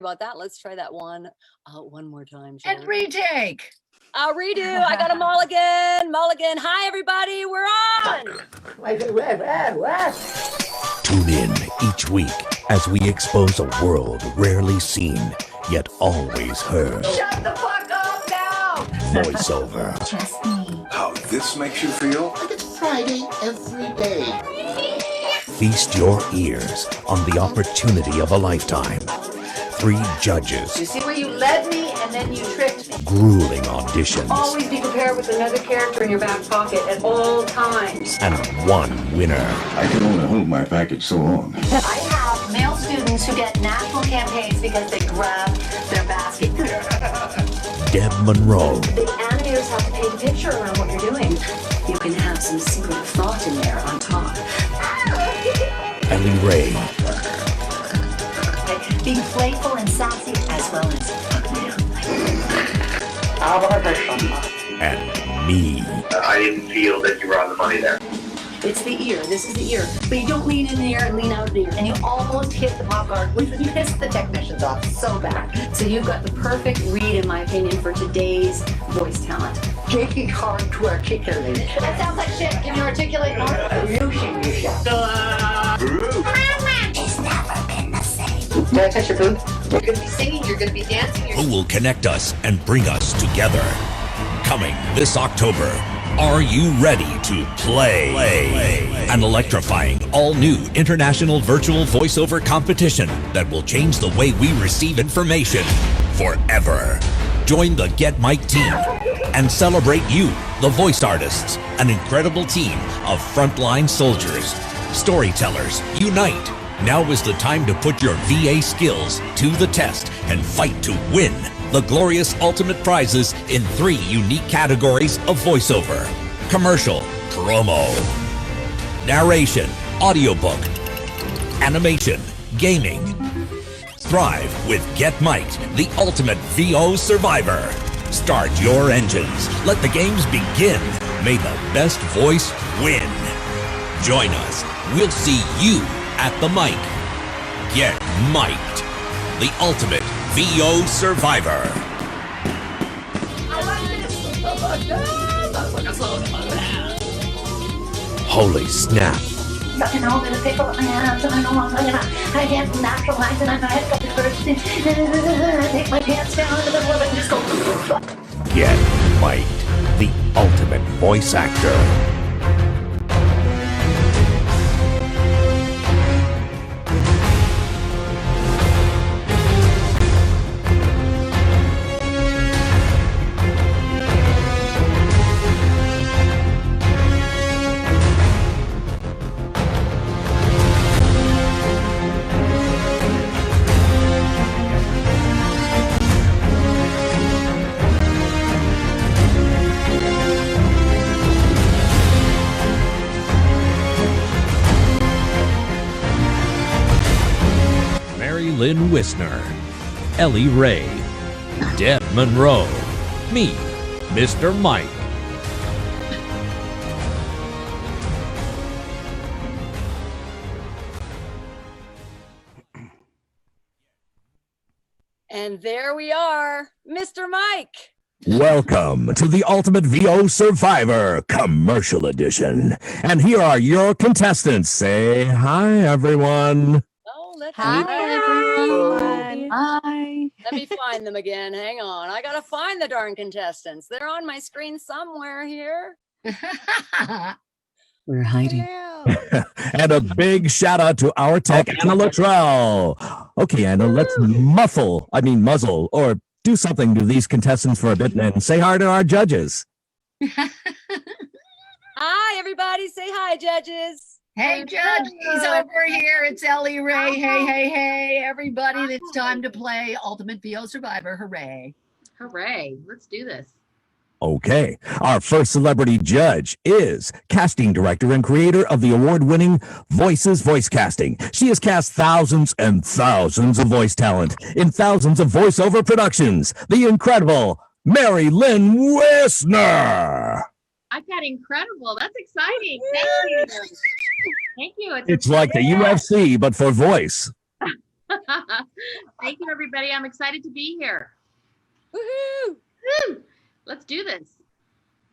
about that. Let's try that one more time. And retake. Redo. I got a mulligan. Mulligan. Hi, everybody. We're on. Tune in each week as we expose a world rarely seen, yet always heard. Shut the fuck up now. Voiceover. Trust me. How this makes you feel? Like it's Friday every day. Feast your ears on the opportunity of a lifetime. 3 judges. You see where you led me and then you tricked me. Grueling auditions. Always be prepared with another character in your back pocket at all times. And 1 winner. I can only hold my package so long. I have male students who get national campaigns because they grab their basket. Deb Monroe. The animators have to paint a picture around what you're doing. You can have some secret thought in there on top. Ellie Ray. Being playful and sassy as well as And me. I didn't feel that you were on the money there. It's the ear. This is the ear. But you don't lean in the ear and lean out of the ear. And you almost hit the pop guard, which would piss the technicians off so bad. So you've got the perfect read, in my opinion, for today's voice talent. Taking hard to articulate. That sounds like shit. Can you articulate more? Lucian, you shit. It's never been the same. Did I touch your food? You're going to be singing. You're going to be dancing. Who will connect us and bring us together? Coming this October. Are you ready to play? An electrifying, all-new international virtual voiceover competition that will change the way we receive information forever. Join the Get Mike team and celebrate you, the voice artists, an incredible team of frontline soldiers. Storytellers, unite. Now is the time to put your VA skills to the test and fight to win the glorious ultimate prizes in 3 unique categories of voiceover: commercial, promo, narration, audiobook, animation, gaming. Thrive with Get Mike, the ultimate VO survivor. Start your engines. Let the games begin. May the best voice win. Join us. We'll see you at the mic. Get mic'd. The ultimate VO survivor. Holy snap. Sucking all in a pickle and I don't want to I can't naturalize and I have got the first thing. I take my pants down in the middle of it and just go. Get mic'd. The ultimate voice actor. Lynn Wissner, Ellie Ray, Deb Monroe, me, Mr. Mike. And there we are, Mr. Mike. Welcome to the Ultimate VO Survivor Commercial Edition. And here are your contestants. Say hi, everyone. Hi, everyone. Hi. Let me find them again. Hang on. I got to find the darn contestants. They're on my screen somewhere here. We're hiding. And a big shout out to our tech, Anna Luttrell. Okay, Anna, let's muzzle, or do something to these contestants for a bit and say hi to our judges. Hi, everybody. Say hi, judges. Hey, Judge, he's over here. It's Ellie Ray. Hey, everybody. It's time to play Ultimate VO Survivor. Hooray. Hooray. Let's do this. Okay. Our first celebrity judge is casting director and creator of the award-winning Voices Voice Casting. She has cast thousands and thousands of voice talent in thousands of voiceover productions. The incredible Mary Lynn Wissner. I got incredible. That's exciting. Thank you. Thank you. It's like the UFC, but for voice. Thank you, everybody. I'm excited to be here. Woohoo! Woo! Let's do this.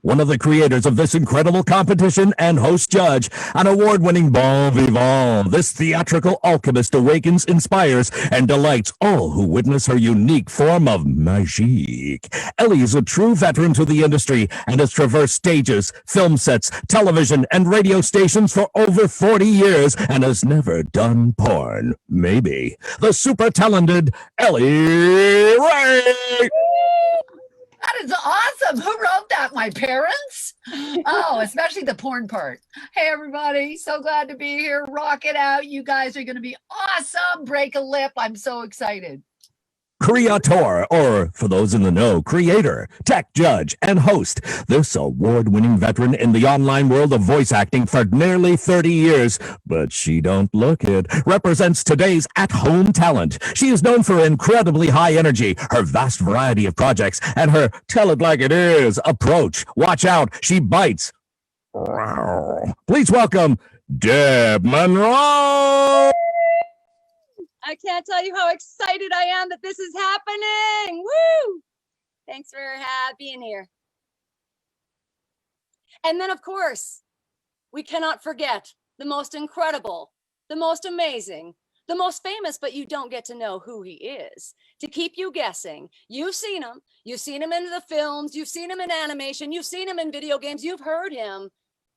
One of the creators of this incredible competition and host judge, an award-winning bon vivant, this theatrical alchemist awakens, inspires, and delights all who witness her unique form of magique. Ellie is a true veteran to the industry and has traversed stages, film sets, television, and radio stations for over 40 years and has never done porn. Maybe. The super talented Ellie Ray! That is awesome. Who wrote that? My parents? Oh, especially the porn part. Hey, everybody. So glad to be here. Rock it out. You guys are going to be awesome. Break a lip. I'm so excited. Creator, or for those in the know, creator, tech judge, and host. This award-winning veteran in the online world of voice acting for nearly 30 years, but she don't look it, represents today's at-home talent. She is known for incredibly high energy, her vast variety of projects, and her tell-it-like-it-is approach. Watch out, she bites. Please welcome Deb Monroe! I can't tell you how excited I am that this is happening. Woo! Thanks for being here. And then, of course, we cannot forget the most incredible, the most amazing, the most famous, but you don't get to know who he is. To keep you guessing, you've seen him. You've seen him in the films. You've seen him in animation. You've seen him in video games. You've heard him.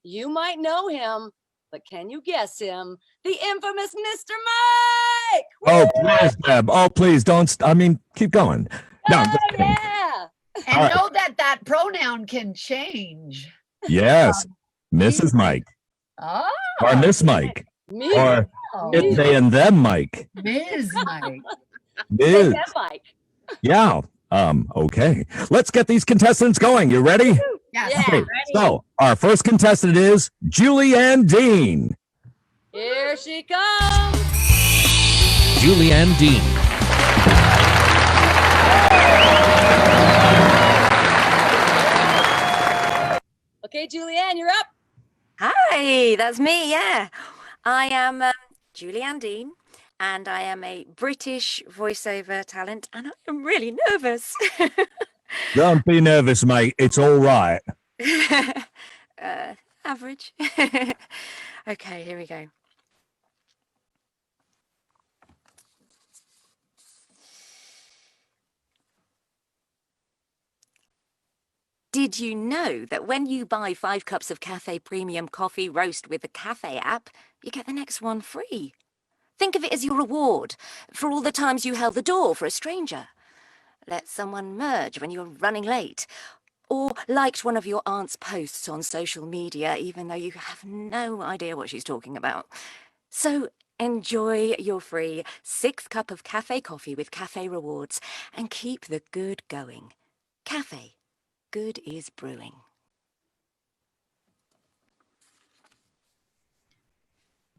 You might know him. But can you guess him? The infamous Mr. Mike! Oh, please, Deb. Oh, please, don't. Keep going. No, I'm just kidding. Yeah! And know that that pronoun can change. Yes, Mrs. Mike. Oh, Or Miss Mike. Me? Or it's they and them Mike. Ms. Mike. Ms. Yeah, Mike. Yeah. Okay. Let's get these contestants going. You ready? Yes. Yeah. Okay. So our first contestant is Julianne Dean. Here she comes. Julianne Dean. Okay, Julianne, you're up. Hi, that's me, yeah. I am Julianne Dean, and I am a British voiceover talent, and I'm really nervous. Don't be nervous, mate. It's all right. Average. Okay, here we go. Did you know that when you buy 5 cups of Cafe Premium Coffee Roast with the Cafe app, you get the next one free? Think of it as your reward for all the times you held the door for a stranger, let someone merge when you're running late, or liked one of your aunt's posts on social media even though you have no idea what she's talking about. So enjoy your free 6th cup of cafe coffee with Cafe Rewards and keep the good going. Cafe. Good is brewing.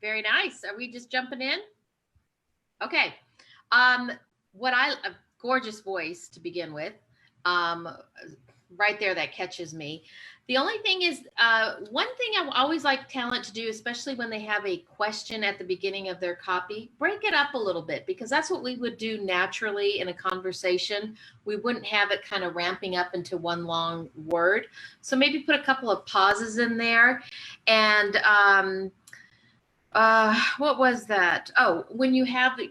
Very nice. Are we just jumping in? Okay. A gorgeous voice to begin with. Right there, that catches me. The only thing is, one thing I always like talent to do, especially when they have a question at the beginning of their copy, break it up a little bit, because that's what we would do naturally in a conversation. We wouldn't have it kind of ramping up into one long word. So maybe put a couple of pauses in there. And what was that? Oh, when you have the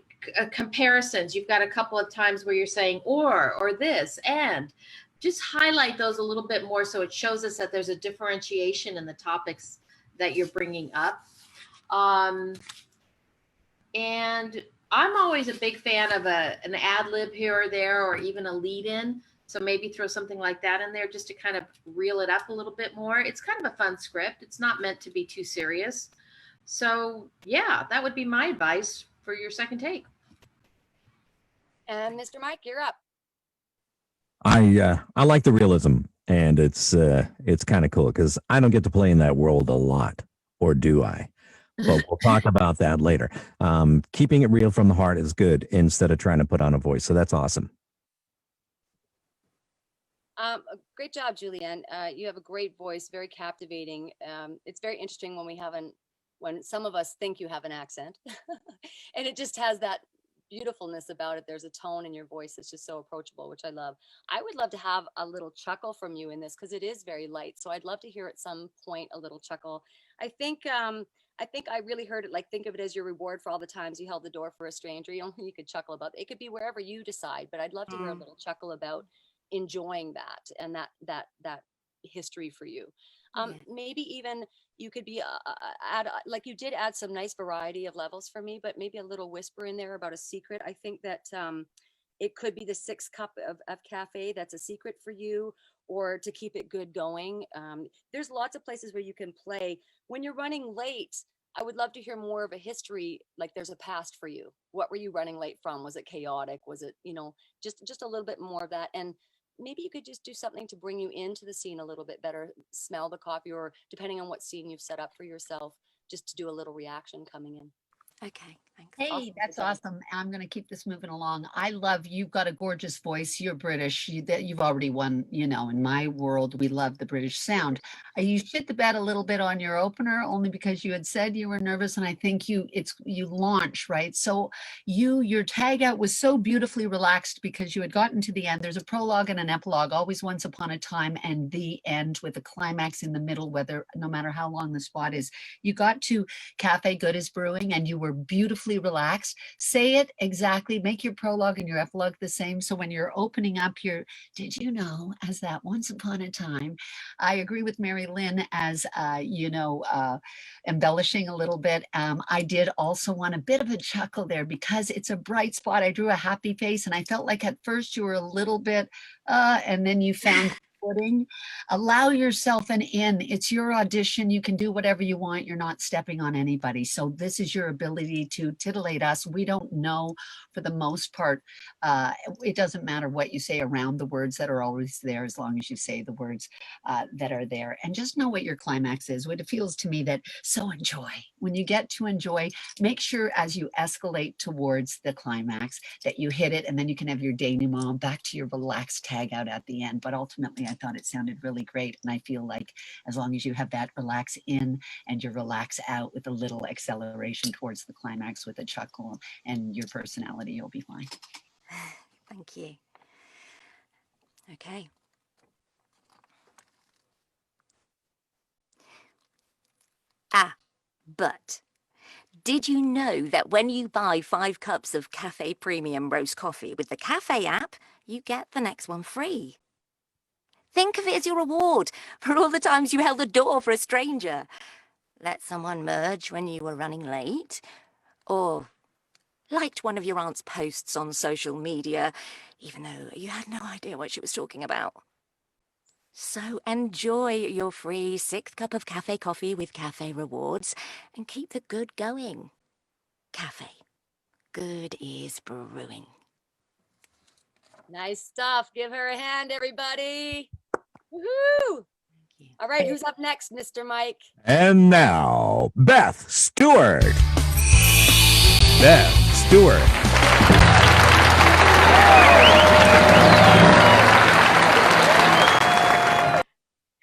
comparisons, you've got a couple of times where you're saying or this, and just highlight those a little bit more so it shows us that there's a differentiation in the topics that you're bringing up. And I'm always a big fan of an ad lib here or there, or even a lead in. So maybe throw something like that in there just to kind of reel it up a little bit more. It's kind of a fun script. It's not meant to be too serious. So yeah, that would be my advice for your second take. And Mr. Mike, you're up. I like the realism, and it's kind of cool because I don't get to play in that world a lot, or do I? But we'll talk about that later. Keeping it real from the heart is good instead of trying to put on a voice. So that's awesome. Great job, Julianne. You have a great voice, very captivating. It's very interesting when when some of us think you have an accent, and it just has that beautifulness about it. There's a tone in your voice that's just so approachable, which I love. I would love to have a little chuckle from you in this because it is very light. So I'd love to hear at some point a little chuckle. I think I really heard it like think of it as your reward for all the times you held the door for a stranger. You could chuckle about it. It could be wherever you decide, but I'd love to hear a little chuckle about enjoying that and that history for you. Maybe even you could be add like you did add some nice variety of levels for me, but maybe a little whisper in there about a secret. I think that it could be the 6th cup of cafe that's a secret for you, or to keep it good going. There's lots of places where you can play when you're running late. I would love to hear more of a history, like there's a past for you. What were you running late from? Was it chaotic? Was it, just a little bit more of that? And maybe you could just do something to bring you into the scene a little bit better, smell the coffee, or depending on what scene you've set up for yourself, just to do a little reaction coming in. Okay, thanks. Hey, Awesome. that's awesome. I'm going to keep this moving along. I love, you've got a gorgeous voice. You're British. You've already won, in my world, we love the British sound. You shit the bed a little bit on your opener only because you had said you were nervous, and I think you launch, right? So your tag out was so beautifully relaxed because you had gotten to the end. There's a prologue and an epilogue, always once upon a time, and the end with a climax in the middle, no matter how long the spot is. You got to Cafe Good is Brewing and you were beautifully relaxed. Say it exactly, make your prologue and your epilogue the same. So when you're opening up your, did you know, as that once upon a time, I agree with Mary Lynn as, embellishing a little bit. I did also want a bit of a chuckle there because it's a bright spot. I drew a happy face and I felt like at first you were a little bit, and then you found footing. Allow yourself an in. It's your audition. You can do whatever you want. You're not stepping on anybody. So this is your ability to titillate us. We don't know for the most part. It doesn't matter what you say around the words that are always there, as long as you say the words that are there. And just know what your climax is. What it feels to me that, so enjoy. When you get to enjoy, make sure as you escalate towards the climax that you hit it, and then you can have your denouement back to your relaxed tag out at the end. But ultimately, I thought it sounded really great. And I feel like as long as you have that relax in and you relax out with a little acceleration towards the climax with a chuckle and your personality, you'll be fine. Thank you. Okay. But did you know that when you buy 5 cups of Cafe Premium roast coffee with the Cafe app, you get the next one free? Think of it as your reward for all the times you held the door for a stranger. Let someone merge when you were running late, or liked one of your aunt's posts on social media, even though you had no idea what she was talking about. So enjoy your free 6th cup of cafe coffee with Cafe Rewards and keep the good going. Cafe. Good is brewing. Nice stuff. Give her a hand, everybody. Woohoo! All right, who's up next, Mr. Mike? And now, Beth Stewart. Beth Stewart.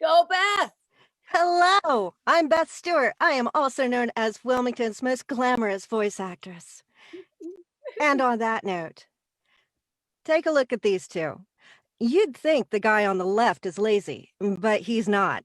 Go, Beth. Hello, I'm Beth Stewart. I am also known as Wilmington's most glamorous voice actress. And on that note, take a look at these two. You'd think the guy on the left is lazy, but he's not.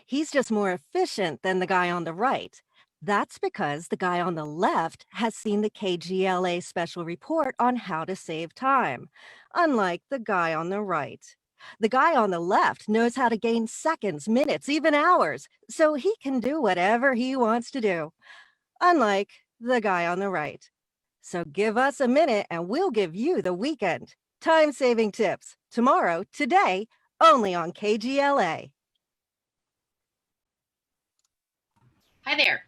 He's just more efficient than the guy on the right. That's because the guy on the left has seen the KGLA special report on how to save time, unlike the guy on the right. The guy on the left knows how to gain seconds, minutes, even hours, so he can do whatever he wants to do, unlike the guy on the right. So give us a minute and we'll give you the weekend. Time-saving tips. Tomorrow, today, only on KGLA. Hi there.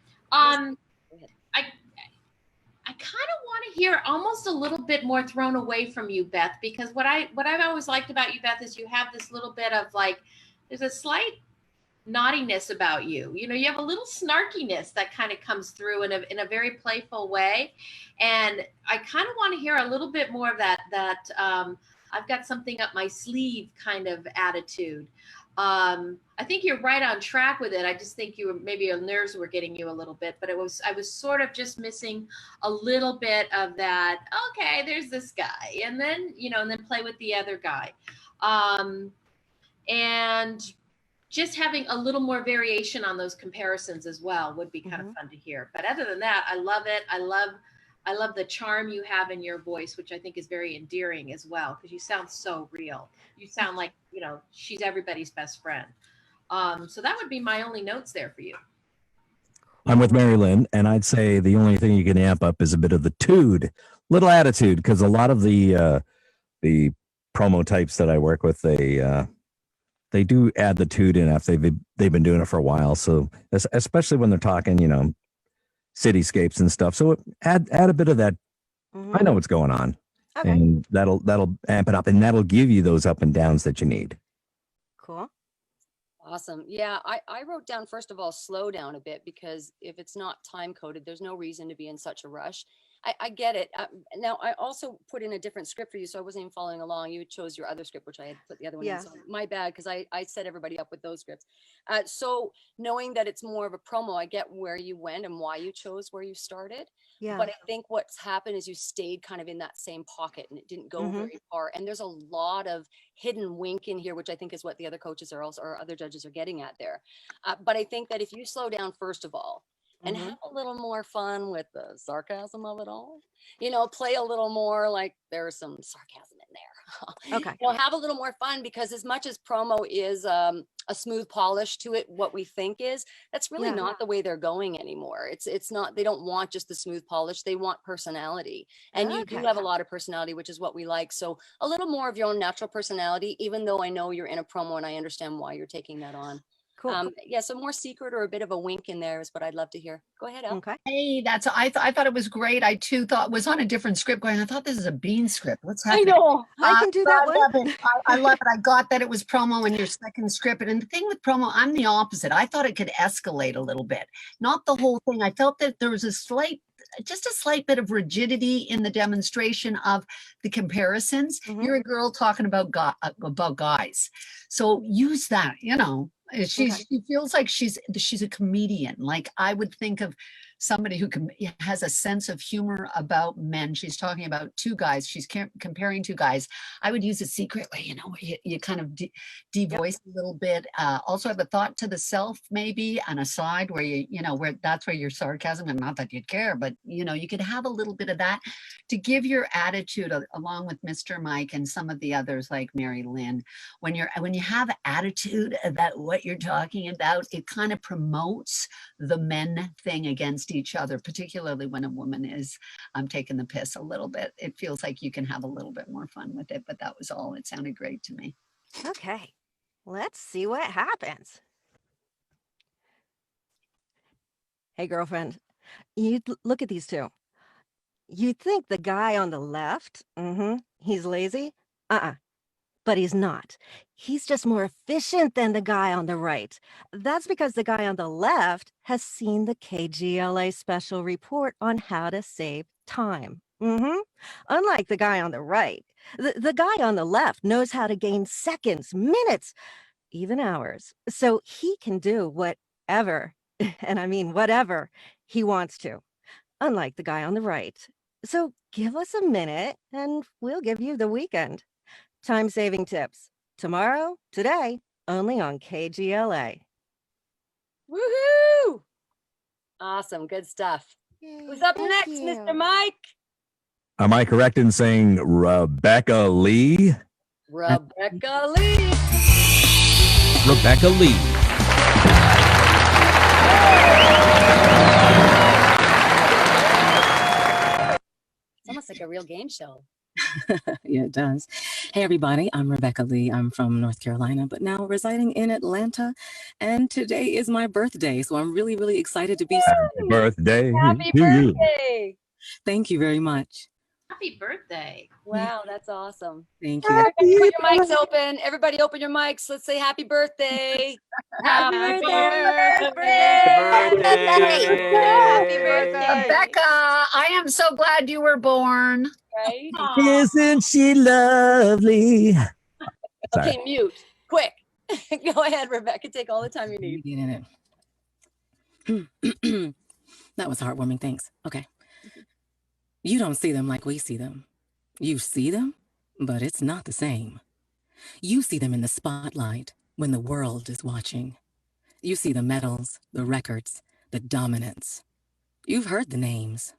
I kind of want to hear almost a little bit more thrown away from you, Beth, because what I've always liked about you, Beth, is you have this little bit of like, there's a slight naughtiness about you. You know, you have a little snarkiness that kind of comes through in a very playful way. And I kind of want to hear a little bit more of that I've got something up my sleeve kind of attitude. I think you're right on track with it. I just think maybe your nerves were getting you a little bit, but I was sort of just missing a little bit of that. Okay, there's this guy, and then and then play with the other guy, and just having a little more variation on those comparisons as well would be kind of fun to hear. But other than that, I love it. I love the charm you have in your voice, which I think is very endearing as well, because you sound so real. You sound like, she's everybody's best friend. So that would be my only notes there for you. I'm with Mary Lynn, and I'd say the only thing you can amp up is a bit of the little attitude, because a lot of the promo types that I work with, they do add the toot in after they've been doing it for a while. So especially when they're talking, cityscapes and stuff. So add a bit of that. I know what's going on, and that'll amp it up, and that'll give you those up and downs that you need. Cool. Awesome. Yeah, I wrote down, first of all, slow down a bit, because if it's not time coded, there's no reason to be in such a rush. I get it. Now, I also put in a different script for you, so I wasn't even following along. You chose your other script, which I had put the other one in. So my bad, because I set everybody up with those scripts. So knowing that it's more of a promo, I get where you went and why you chose where you started. Yeah. But I think what's happened is you stayed kind of in that same pocket, and it didn't go very far. And there's a lot of hidden wink in here, which I think is what the other coaches or other judges are getting at there. But I think that if you slow down, first of all, and have a little more fun with the sarcasm of it all, play a little more like there's some sarcasm in there. Okay. Have a little more fun, because as much as promo is a smooth polish to it, what we think is, that's really not the way they're going anymore. It's not, they don't want just the smooth polish. They want personality, and you do have a lot of personality, which is what we like. So a little more of your own natural personality, even though I know you're in a promo and I understand why you're taking that on. Cool. Yeah, so more secret or a bit of a wink in there is what I'd love to hear. Go ahead, Elle. Okay. Hey, I thought it was great. I too was on a different script going, I thought this is a Bean script. What's happening? I know. I can do that I love one. it. I love it. I got that it was promo in your second script. And the thing with promo, I'm the opposite. I thought it could escalate a little bit. Not the whole thing. I felt that there was just a slight bit of rigidity in the demonstration of the comparisons. You're a girl talking about guys. So use that, She feels like she's a comedian. Like, I would think of somebody who has a sense of humor about men. She's talking about two guys. She's comparing two guys. I would use it secretly, you kind of devoice a little bit. Also have a thought to the self, maybe, and a side where where that's where your sarcasm, and not that you'd care, but you could have a little bit of that to give your attitude along with Mr. Mike and some of the others like Mary Lynn. When you have attitude about what you're talking about, it kind of promotes the men thing against each other, particularly when a woman is taking the piss a little bit. It feels like you can have a little bit more fun with it, but that was all. It sounded great to me. Okay. Let's see what happens. Hey, girlfriend, you look at these two. You think the guy on the left, he's lazy? But he's not. He's just more efficient than the guy on the right. That's because the guy on the left has seen the KGLA special report on how to save time. Unlike the guy on the right, the guy on the left knows how to gain seconds, minutes, even hours. So he can do whatever, and I mean whatever, he wants to. Unlike the guy on the right. So give us a minute and we'll give you the weekend. Time-saving tips. Tomorrow, today, only on KGLA. Woohoo! Awesome. Good stuff. Yay, Who's up thank next, you. Mr. Mike? Am I correct in saying Rebecca Lee? Rebecca Lee. Rebecca Lee. It's almost like a real game show. Yeah, it does. Hey, everybody. I'm Rebecca Lee. I'm from North Carolina, but now residing in Atlanta. And today is my birthday. So I'm really, really excited to be. Happy birthday. Happy to you. birthday. Thank you very much. Happy birthday. Wow, that's awesome. Thank you. Everybody put your mics open. Everybody open your mics. Let's say happy birthday. Happy birthday. Happy birthday. Rebecca, I am so glad you were born. Right? Isn't she lovely? Sorry. Okay, mute. Quick. Go ahead, Rebecca. Take all the time you need. Get in it. That was heartwarming. Thanks. Okay. You don't see them like we see them. You see them, but it's not the same. You see them in the spotlight when the world is watching. You see the medals, the records, the dominance. You've heard the names,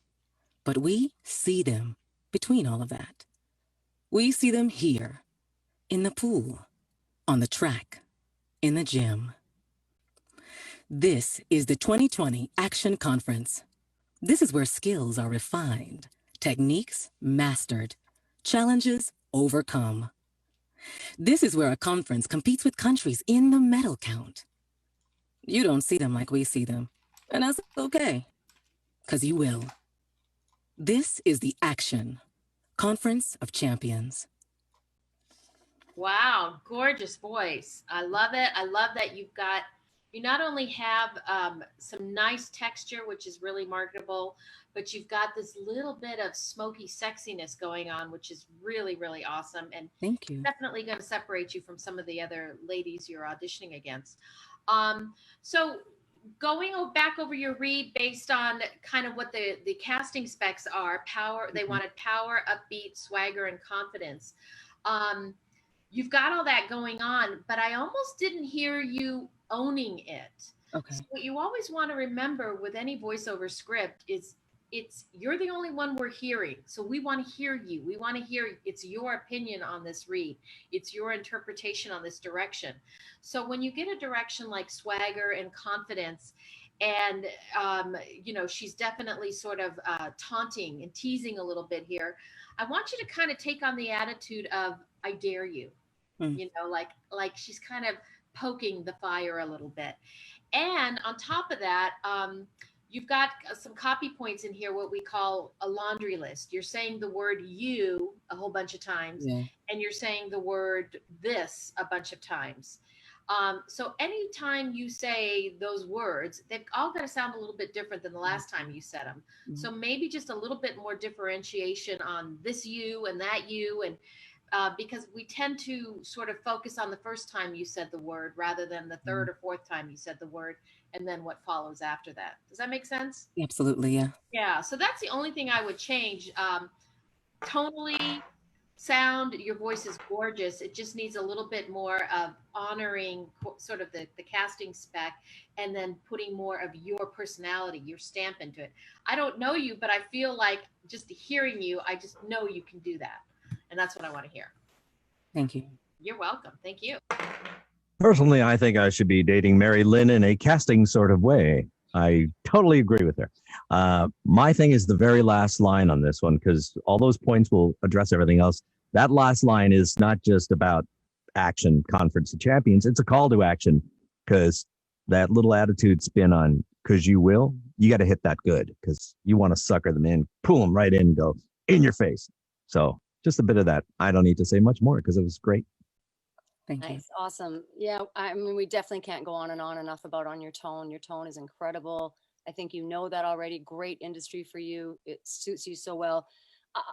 but we see them between all of that. We see them here, in the pool, on the track, in the gym. This is the 2020 Action Conference. This is where skills are refined, techniques mastered, challenges overcome. This is where a conference competes with countries in the medal count. You don't see them like we see them, and that's okay, because you will. This is the Action Conference of Champions. Wow, gorgeous voice. I love it. I love that you not only have some nice texture, which is really marketable, but you've got this little bit of smoky sexiness going on, which is really, really awesome. And thank you. Definitely going to separate you from some of the other ladies you're auditioning against. So going back over your read based on kind of what the casting specs are, power, they wanted power, upbeat, swagger, and confidence. You've got all that going on, but I almost didn't hear you owning it. Okay. So what you always want to remember with any voiceover script is you're the only one we're hearing. So we want to hear you. We want to hear it's your opinion on this read. It's your interpretation on this direction. So when you get a direction like swagger and confidence, and she's definitely sort of taunting and teasing a little bit here, I want you to kind of take on the attitude of I dare you. Like she's kind of poking the fire a little bit. And on top of that, you've got some copy points in here, what we call a laundry list. You're saying the word you a whole bunch of times, and you're saying the word this a bunch of times. So anytime you say those words, they've all got to sound a little bit different than the last time you said them. So maybe just a little bit more differentiation on this you and that you, and because we tend to sort of focus on the first time you said the word rather than the third or fourth time you said the word and then what follows after that. Does that make sense? Absolutely, yeah. Yeah, so that's the only thing I would change. Tonally, sound, your voice is gorgeous. It just needs a little bit more of honoring sort of the casting spec and then putting more of your personality, your stamp into it. I don't know you, but I feel like just hearing you, I just know you can do that. And that's what I want to hear. Thank you. You're welcome. Thank you. Personally, I think I should be dating Mary Lynn in a casting sort of way. I totally agree with her. My thing is the very last line on this one, because all those points will address everything else. That last line is not just about action, Conference of Champions. It's a call to action, because that little attitude spin on because you will, you got to hit that good, because you want to sucker them in, pull them right in and go in your face. So just a bit of that. I don't need to say much more because it was great. Thank you. Nice. Awesome. Yeah. I mean, we definitely can't go on and on enough about on your tone. Your tone is incredible. I think you know that already. Great industry for you. It suits you so well.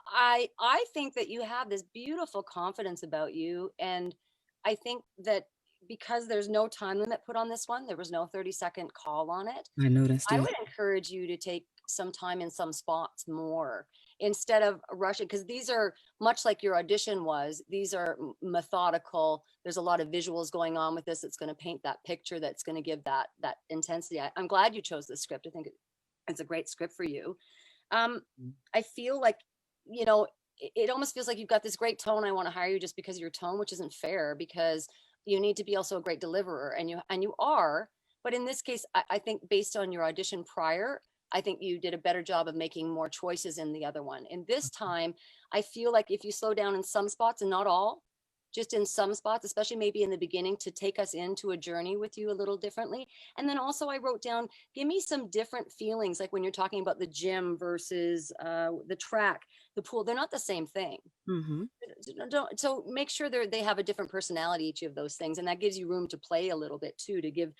I think that you have this beautiful confidence about you. And I think that because there's no time limit put on this one, there was no 30-second call on it. I noticed it. I would encourage you to take some time in some spots more instead of rushing, because these are much like your audition was. These are methodical. There's a lot of visuals going on with this. It's going to paint that picture. That's going to give that intensity. I'm glad you chose this script. I think it's a great script for you. I feel like, it almost feels like you've got this great tone. I want to hire you just because of your tone, which isn't fair, because you need to be also a great deliverer, and you are. But in this case, I think based on your audition prior, I think you did a better job of making more choices in the other one. And this time, I feel like if you slow down in some spots, and not all, just in some spots, especially maybe in the beginning, to take us into a journey with you a little differently. And then also I wrote down, give me some different feelings, like when you're talking about the gym versus the track, the pool, they're not the same thing. Mm-hmm. So make sure they have a different personality, each of those things. And that gives you room to play a little bit too, to give,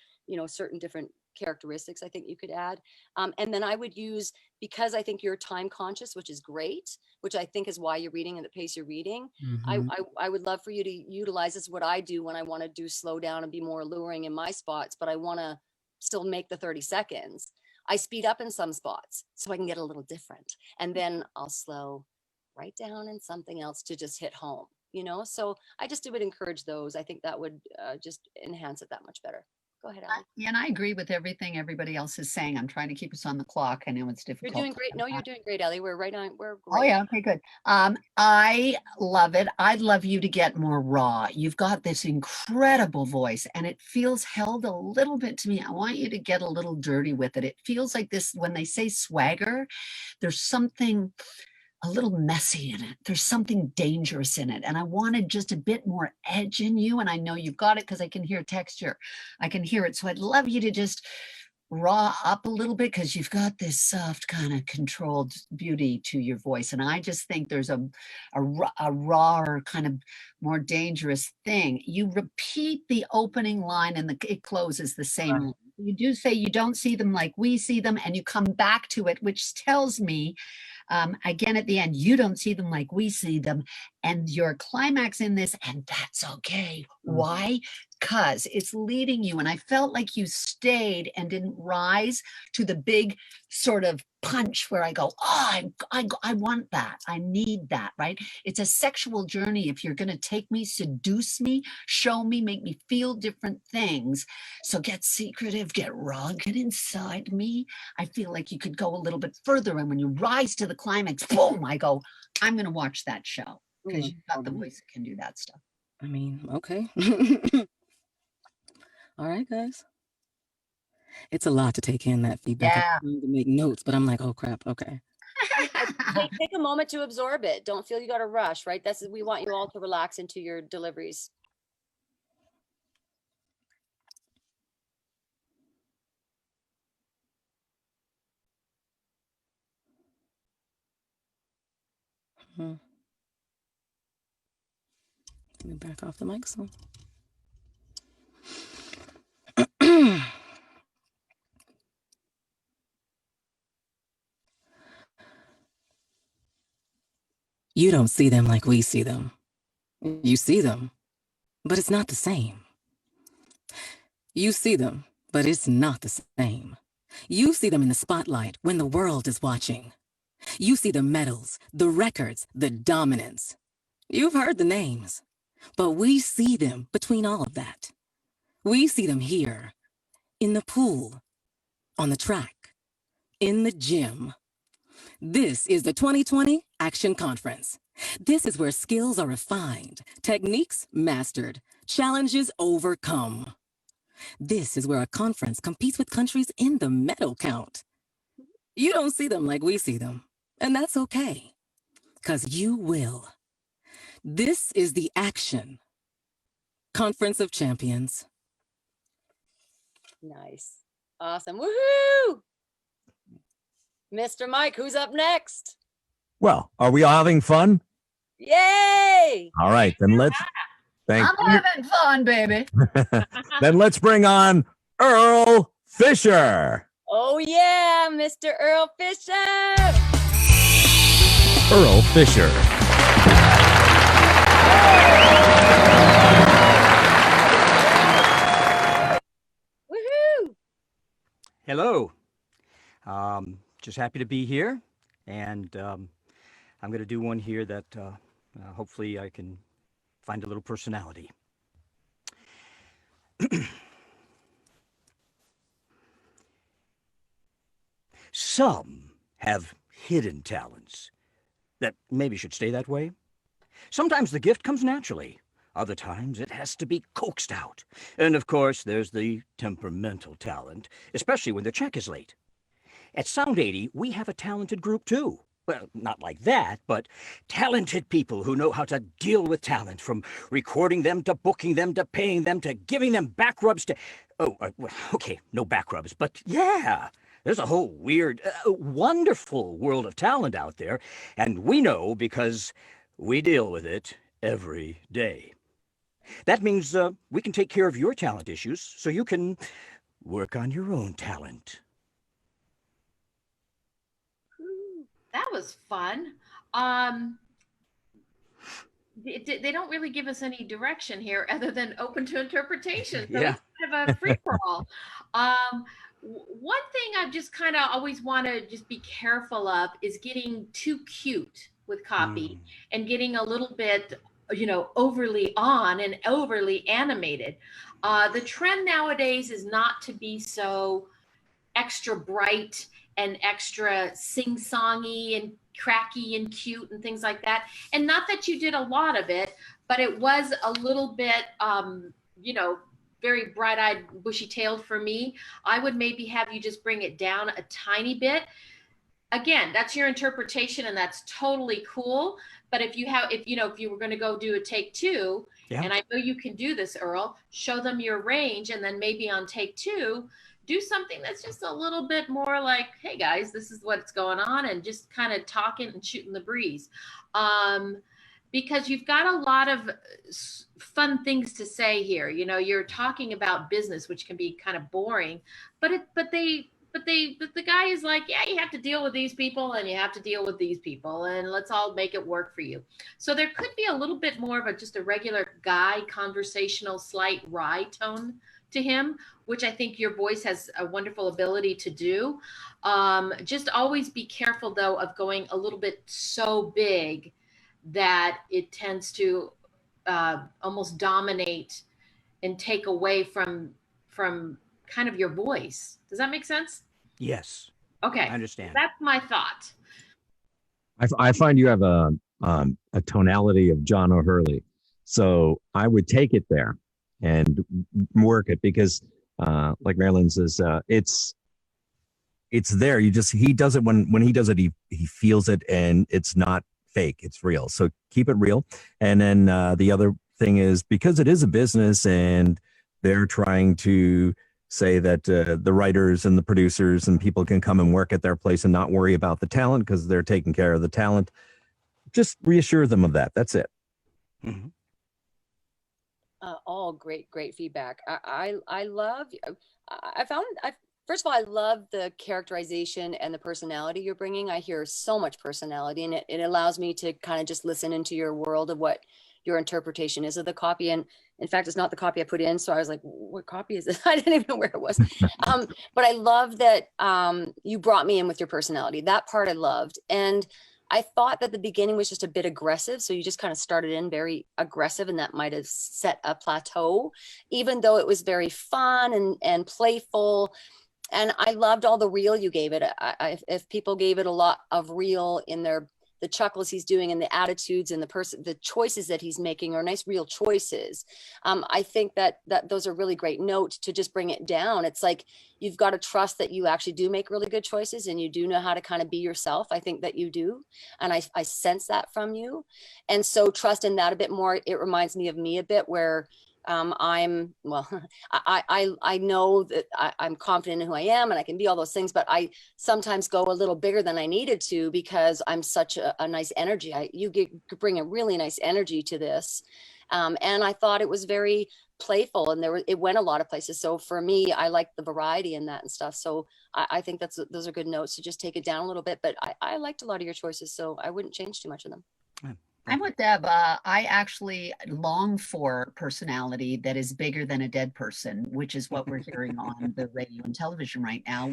certain different characteristics I think you could add. And then I would use, because I think you're time conscious, which is great, which I think is why you're reading at the pace you're reading. I would love for you to utilize this, what I do when I want to do slow down and be more alluring in my spots, but I want to still make the 30 seconds. I speed up in some spots so I can get a little different. And then I'll slow right down in something else to just hit home, you know? So I just would encourage those. I think that would just enhance it that much better. Go ahead, Allie. Yeah, and I agree with everything everybody else is saying. I'm trying to keep us on the clock. I know it's difficult. You're doing great. No, you're doing great, Ellie. We're right on. We're great. Oh yeah, okay, good. I love it. I'd love you to get more raw. You've got this incredible voice and it feels held a little bit to me. I want you to get a little dirty with it. It feels like this, when they say swagger, there's something a little messy in it. There's something dangerous in it. And I wanted just a bit more edge in you. And I know you've got it because I can hear texture. I can hear it. So I'd love you to just raw up a little bit because you've got this soft kind of controlled beauty to your voice. And I just think there's a rawer kind of more dangerous thing. You repeat the opening line and it closes the same. Right. You do say you don't see them like we see them, and you come back to it, which tells me again at the end, you don't see them like we see them, and your climax in this, and that's okay. Why? Because it's leading you. And I felt like you stayed and didn't rise to the big sort of punch where I go, oh, I want that. I need that, right? It's a sexual journey. If you're going to take me, seduce me, show me, make me feel different things. So get secretive, get raw, get inside me. I feel like you could go a little bit further. And when you rise to the climax, boom, I go, I'm going to watch that show because you've got the voice that can do that stuff. I mean, okay. All right, guys. It's a lot to take in, that feedback. Yeah. I'm trying to make notes, but I'm like, oh crap, okay. Take a moment to absorb it. Don't feel you got to rush, right? We want you all to relax into your deliveries. Let me back off the mic some. You don't see them like we see them. You see them, but it's not the same. You see them, but it's not the same. You see them in the spotlight when the world is watching. You see the medals, the records, the dominance. You've heard the names, but we see them between all of that. We see them here, in the pool, on the track, in the gym. This is the 2020 Action Conference. This is where skills are refined, techniques mastered, challenges overcome. This is where a conference competes with countries in the medal count. You don't see them like we see them, and that's okay, because you will. This is the Action Conference of Champions. Nice. Awesome. Woohoo! Mr. Mike, who's up next? Well, are we all having fun? Yay! All right, then let's. I'm having fun, baby. Then let's bring on Earl Fisher. Oh yeah, Mr. Earl Fisher. Earl Fisher. Woohoo! Hello. Just happy to be here, and I'm going to do one here that hopefully I can find a little personality. Some have hidden talents that maybe should stay that way. Sometimes the gift comes naturally. Other times it has to be coaxed out. And of course, there's the temperamental talent, especially when the check is late. At Sound 80, we have a talented group too. Well, not like that, but talented people who know how to deal with talent, from recording them to booking them to paying them to giving them back rubs to... Oh, okay, no back rubs, but yeah, there's a whole weird, wonderful world of talent out there, and we know because we deal with it every day. That means we can take care of your talent issues so you can work on your own talent. That was fun. They don't really give us any direction here other than open to interpretation. So Yeah. it's kind of a free for all. One thing I've just kind of always want to just be careful of is getting too cute with copy and getting a little bit, overly on and overly animated. The trend nowadays is not to be so extra bright and extra sing-songy and cracky and cute and things like that. And not that you did a lot of it, but it was a little bit, very bright-eyed, bushy-tailed for me. I would maybe have you just bring it down a tiny bit. Again, that's your interpretation and that's totally cool. But if you were going to go do a take two, and I know you can do this, Earl, show them your range, and then maybe on take two, do something that's just a little bit more like, hey guys, this is what's going on, and just kind of talking and shooting the breeze. Because you've got a lot of fun things to say here. You're talking about business, which can be kind of boring, but the guy is like, yeah, you have to deal with these people and you have to deal with these people, and let's all make it work for you. So there could be a little bit more of just a regular guy conversational, slight wry tone to him, which I think your voice has a wonderful ability to do. Just always be careful though of going a little bit so big that it tends to almost dominate and take away from kind of your voice. Does that make sense? Yes. Okay. I understand. That's my thought. I find you have a tonality of John O'Hurley, so I would take it there and work it because, like Marilyn says, it's there. He does it when he does it, he feels it, and it's not fake, it's real. So keep it real. And then the other thing is, because it is a business and they're trying to say that the writers and the producers and people can come and work at their place and not worry about the talent because they're taking care of the talent, just reassure them of that. That's it. Mm-hmm. All great feedback. I love, first of all, I love the characterization and the personality you're bringing. I hear so much personality, and it allows me to kind of just listen into your world of what your interpretation is of the copy. And in fact, it's not the copy I put in. So I was like, what copy is this? I didn't even know where it was. But I love that you brought me in with your personality. That part I loved. And I thought that the beginning was just a bit aggressive. So you just kind of started in very aggressive, and that might have set a plateau, even though it was very fun and playful. And I loved all the real you gave it. If people gave it a lot of real in the chuckles he's doing and the attitudes and the choices that he's making are nice, real choices. I think that those are really great notes to just bring it down. It's like, you've got to trust that you actually do make really good choices and you do know how to kind of be yourself. I think that you do. And I sense that from you. And so trust in that a bit more. It reminds me of me a bit, where I know that I'm confident in who I am and I can be all those things, but I sometimes go a little bigger than I needed to because I'm such a nice energy. You bring a really nice energy to this. And I thought it was very playful, and it went a lot of places. So for me, I like the variety in that and stuff. So I think those are good notes to just take it down a little bit, but I liked a lot of your choices, so I wouldn't change too much of them. I'm with Deb. I actually long for personality that is bigger than a dead person, which is what we're hearing on the radio and television right now.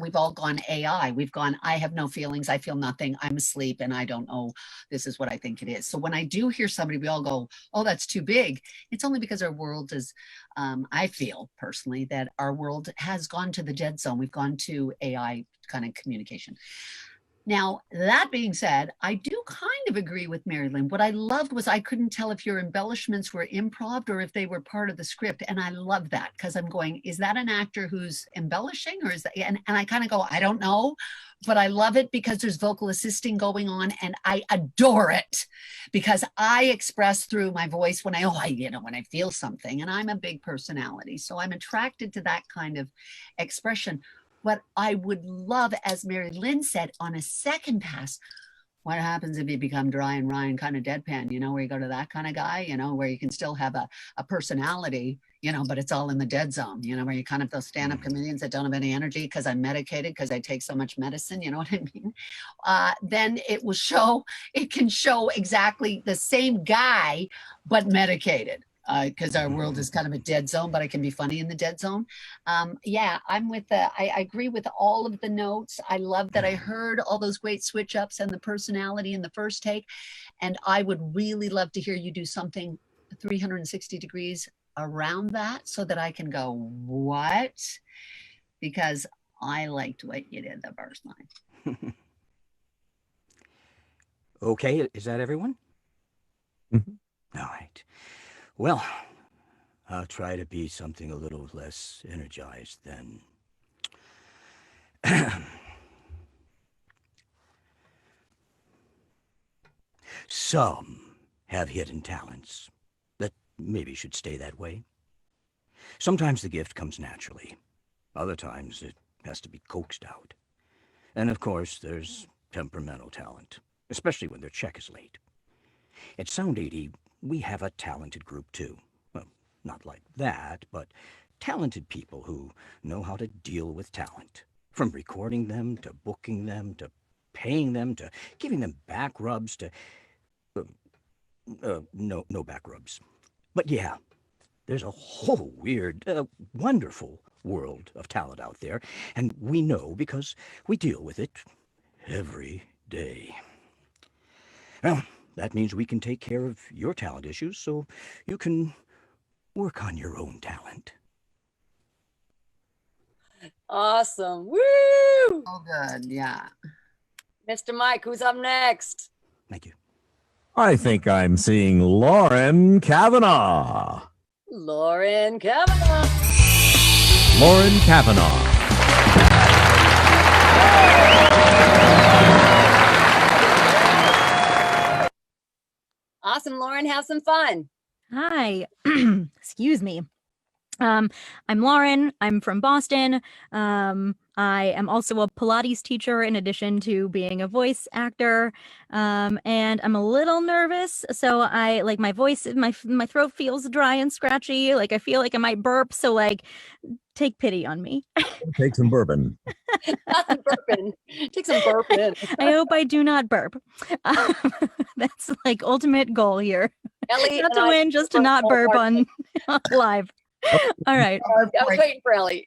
We've all gone AI. We've gone, I have no feelings. I feel nothing. I'm asleep and I don't know. This is what I think it is. So when I do hear somebody, we all go, oh, that's too big. It's only because our world is, I feel personally that our world has gone to the dead zone. We've gone to AI kind of communication. Now, that being said, I do kind of agree with Mary Lynn. What I loved was I couldn't tell if your embellishments were improv or if they were part of the script. And I love that, because I'm going, is that an actor who's embellishing, or is that, and I kind of go, I don't know, but I love it because there's vocal assisting going on, and I adore it because I express through my voice when I feel something, and I'm a big personality. So I'm attracted to that kind of expression. What I would love, as Mary Lynn said, on a second pass, what happens if you become dry and wry and kind of deadpan, where you go to that kind of guy, where you can still have a personality, but it's all in the dead zone, where you kind of those stand-up comedians that don't have any energy because I'm medicated because I take so much medicine, you know what I mean? Then it can show exactly the same guy, but medicated. Because our world is kind of a dead zone, but I can be funny in the dead zone. Yeah, I agree with all of the notes. I love that I heard all those great switch ups and the personality in the first take. And I would really love to hear you do something 360 degrees around that so that I can go, what? Because I liked what you did the first time. Okay, is that everyone? Mm-hmm. All right. Well, I'll try to be something a little less energized then. Some have hidden talents that maybe should stay that way. Sometimes the gift comes naturally. Other times it has to be coaxed out. And of course, there's temperamental talent, especially when their check is late. At Sound 80, we have a talented group too. Well, not like that, but talented people who know how to deal with talent. From recording them, to booking them, to paying them, to giving them back rubs, to... no back rubs. But yeah, there's a whole weird, wonderful world of talent out there, and we know because we deal with it every day. Well, that means we can take care of your talent issues so you can work on your own talent. Awesome. Woo! Oh, good. Yeah. Mr. Mike, who's up next? Thank you. I think I'm seeing Lauren Kavanaugh. Lauren Kavanaugh. Lauren Kavanaugh. Awesome, Lauren. Have some fun. Hi. Excuse me. I'm Lauren. I'm from Boston. I am also a Pilates teacher in addition to being a voice actor. And I'm a little nervous. So I like my voice, my throat feels dry and scratchy. Like I feel like I might burp. So like take pity on me. Take some bourbon. Bourbon. Take some bourbon. I hope I do not burp. That's like ultimate goal here. Ellie Not to win, just to not burp on live. All right. I was waiting for Ellie.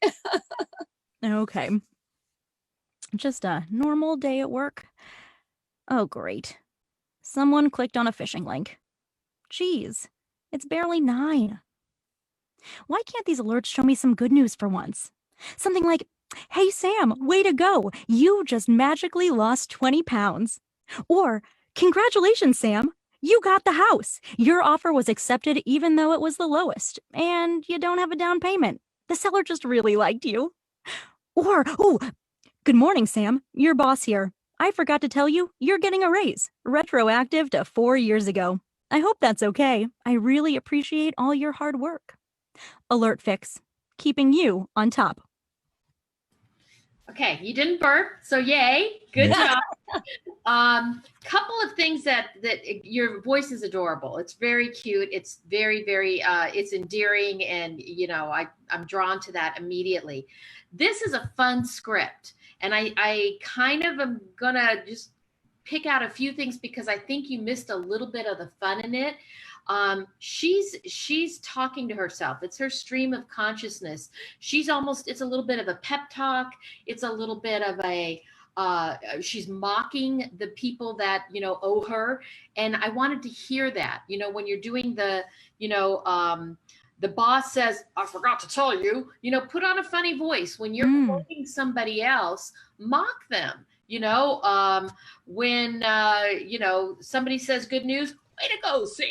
Okay. Just a normal day at work. Oh, great. Someone clicked on a phishing link. Geez, it's barely 9. Why can't these alerts show me some good news for once? Something like, hey, Sam, way to go. You just magically lost 20 pounds. Or, congratulations, Sam. You got the house. Your offer was accepted even though it was the lowest. And you don't have a down payment. The seller just really liked you. Or, oh, good morning, Sam. Your boss here. I forgot to tell you, you're getting a raise, retroactive to 4 years ago. I hope that's okay. I really appreciate all your hard work. Alert fix, keeping you on top. Okay, you didn't burp, so yay, good job. Couple of things that your voice is adorable. It's very cute. It's very, very, it's endearing, and I'm drawn to that immediately. This is a fun script, and I kind of am gonna just pick out a few things because I think you missed a little bit of the fun in it. She's talking to herself. It's her stream of consciousness. It's a little bit of a pep talk. It's a little bit of a, she's mocking the people that, owe her. And I wanted to hear that, when you're doing the boss says, I forgot to tell you, put on a funny voice. When you're quoting somebody else, mock them. When somebody says good news, way to go, Sam.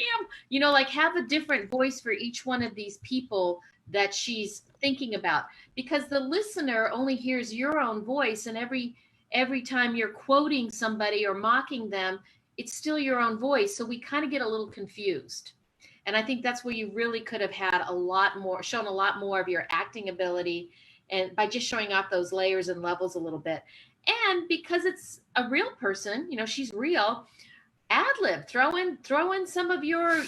Have a different voice for each one of these people that she's thinking about, because the listener only hears your own voice, and every time you're quoting somebody or mocking them, it's still your own voice. So we kind of get a little confused. And I think that's where you really could have had shown a lot more of your acting ability, and by just showing off those layers and levels a little bit. And because it's a real person, she's real, ad lib, throw in some of your,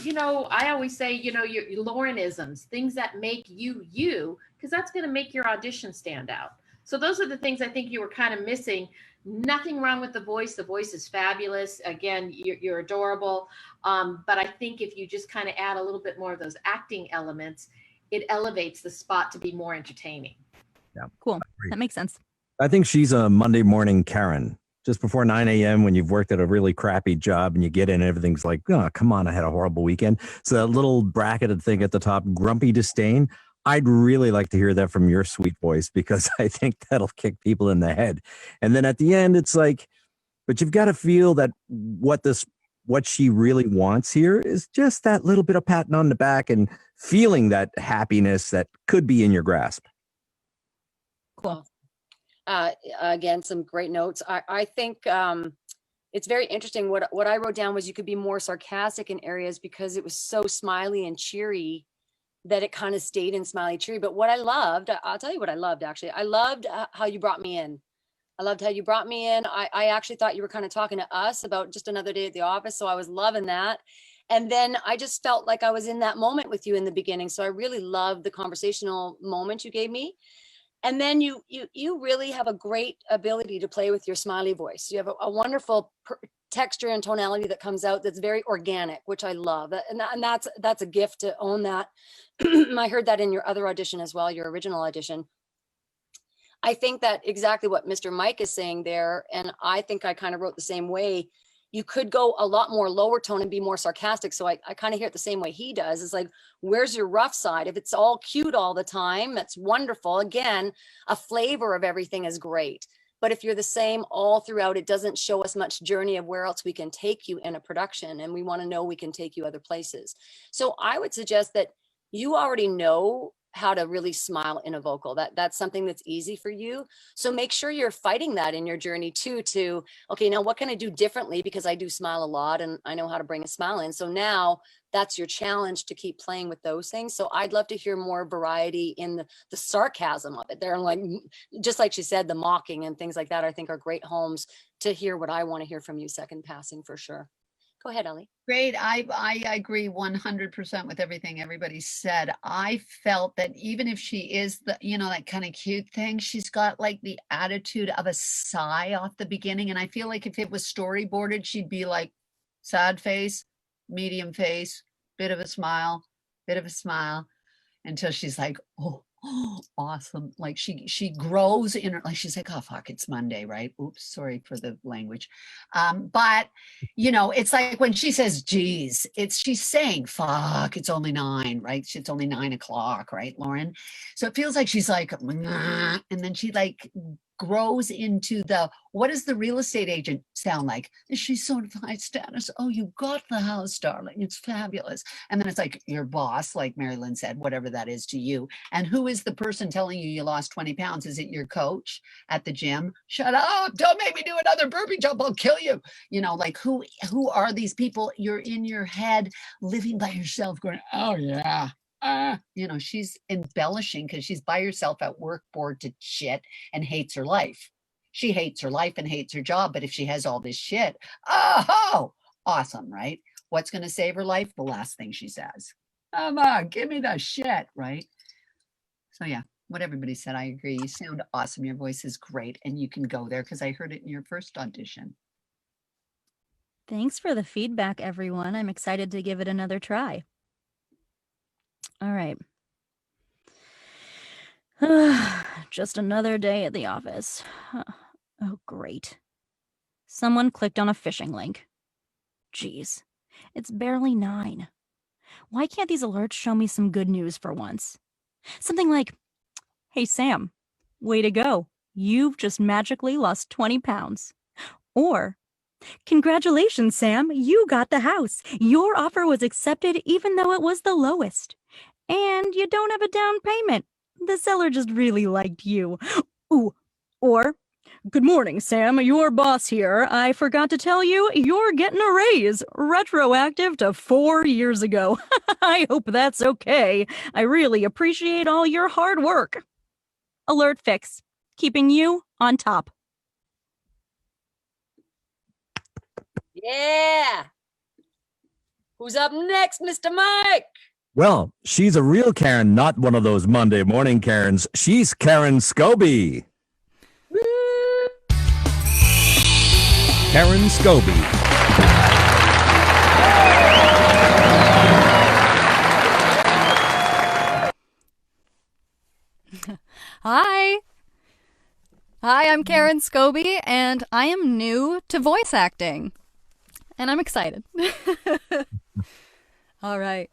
I always say, your Laurenisms, things that make you, because that's going to make your audition stand out. So those are the things I think you were kind of missing. Nothing wrong with the voice. The voice is fabulous. Again, you're adorable. But I think if you just kind of add a little bit more of those acting elements, it elevates the spot to be more entertaining. Yeah. Cool. That makes sense. I think she's a Monday morning Karen. Just before 9 a.m. when you've worked at a really crappy job and you get in and everything's like, oh, come on, I had a horrible weekend. So that little bracketed thing at the top, grumpy disdain, I'd really like to hear that from your sweet voice, because I think that'll kick people in the head. And then at the end, it's like, but you've got to feel that what she really wants here is just that little bit of patting on the back and feeling that happiness that could be in your grasp. Cool. Again, some great notes. I think it's very interesting. What I wrote down was you could be more sarcastic in areas because it was so smiley and cheery that it kind of stayed in smiley cheery. But what I loved, I'll tell you what I loved, actually. I loved how you brought me in. I loved how you brought me in. I actually thought you were kind of talking to us about just another day at the office. So I was loving that. And then I just felt like I was in that moment with you in the beginning. So I really loved the conversational moment you gave me. And then you really have a great ability to play with your smiley voice. You have a wonderful texture and tonality that comes out that's very organic, which I love. And that's a gift to own that. I heard that in your other audition as well, your original audition. I think that exactly what Mr. Mike is saying there, and I think I kind of wrote the same way. You could go a lot more lower tone and be more sarcastic. So I kind of hear it the same way he does. It's like, where's your rough side? If it's all cute all the time, that's wonderful. Again, a flavor of everything is great. But if you're the same all throughout, it doesn't show us much journey of where else we can take you in a production. And we want to know we can take you other places. So I would suggest that you already know how to really smile in a vocal. That's something that's easy for you. So make sure you're fighting that in your journey too, to, okay, now what can I do differently? Because I do smile a lot and I know how to bring a smile in. So now that's your challenge, to keep playing with those things. So I'd love to hear more variety in the sarcasm of it. They're like, just like she said, the mocking and things like that, I think are great homes to hear what I want to hear from you second passing for sure. Go ahead, Ellie. Great. I agree 100% with everything everybody said. I felt that even if she is the, that kind of cute thing, she's got like the attitude of a sigh off the beginning. And I feel like if it was storyboarded, she'd be like sad face, medium face, bit of a smile, until she's like, oh, awesome. Like she grows in her, like she's like, oh fuck, it's Monday, right? Oops, sorry for the language. But it's like when she says geez, she's saying fuck, it's only 9, right? It's only 9 o'clock, right, Lauren? So it feels like she's like, and then she like grows into what does the real estate agent sound like? She's so high status. Oh, you got the house, darling. It's fabulous. And then it's like your boss, like Mary Lynn said, whatever that is to you. And who is the person telling you lost 20 pounds? Is it your coach at the gym? Shut up. Don't make me do another burpee jump. I'll kill you. Like who are these people? You're in your head living by yourself going, oh yeah. She's embellishing because she's by herself at work, bored to shit, and hates her life. She hates her life and hates her job, but if she has all this shit, oh, awesome, right? What's going to save her life? The last thing she says. Come on, give me the shit, right? So yeah, what everybody said, I agree. You sound awesome. Your voice is great, and you can go there because I heard it in your first audition. Thanks for the feedback, everyone. I'm excited to give it another try. All right. Just another day at the office. Oh, great. Someone clicked on a phishing link. Jeez, it's barely 9. Why can't these alerts show me some good news for once? Something like, hey, Sam, way to go. You've just magically lost 20 pounds. Or, congratulations, Sam, you got the house. Your offer was accepted even though it was the lowest. And you don't have a down payment. The seller just really liked you. Ooh, or, good morning, Sam, your boss here. I forgot to tell you, you're getting a raise, retroactive to 4 years ago. I hope that's okay. I really appreciate all your hard work. Alert fix, keeping you on top. Yeah. Who's up next, Mr. Mike? Well, she's a real Karen, not one of those Monday morning Karens. She's Karen Scoby. Karen Scoby. Hi. Hi, I'm Karen Scoby, and I am new to voice acting. And I'm excited. All right.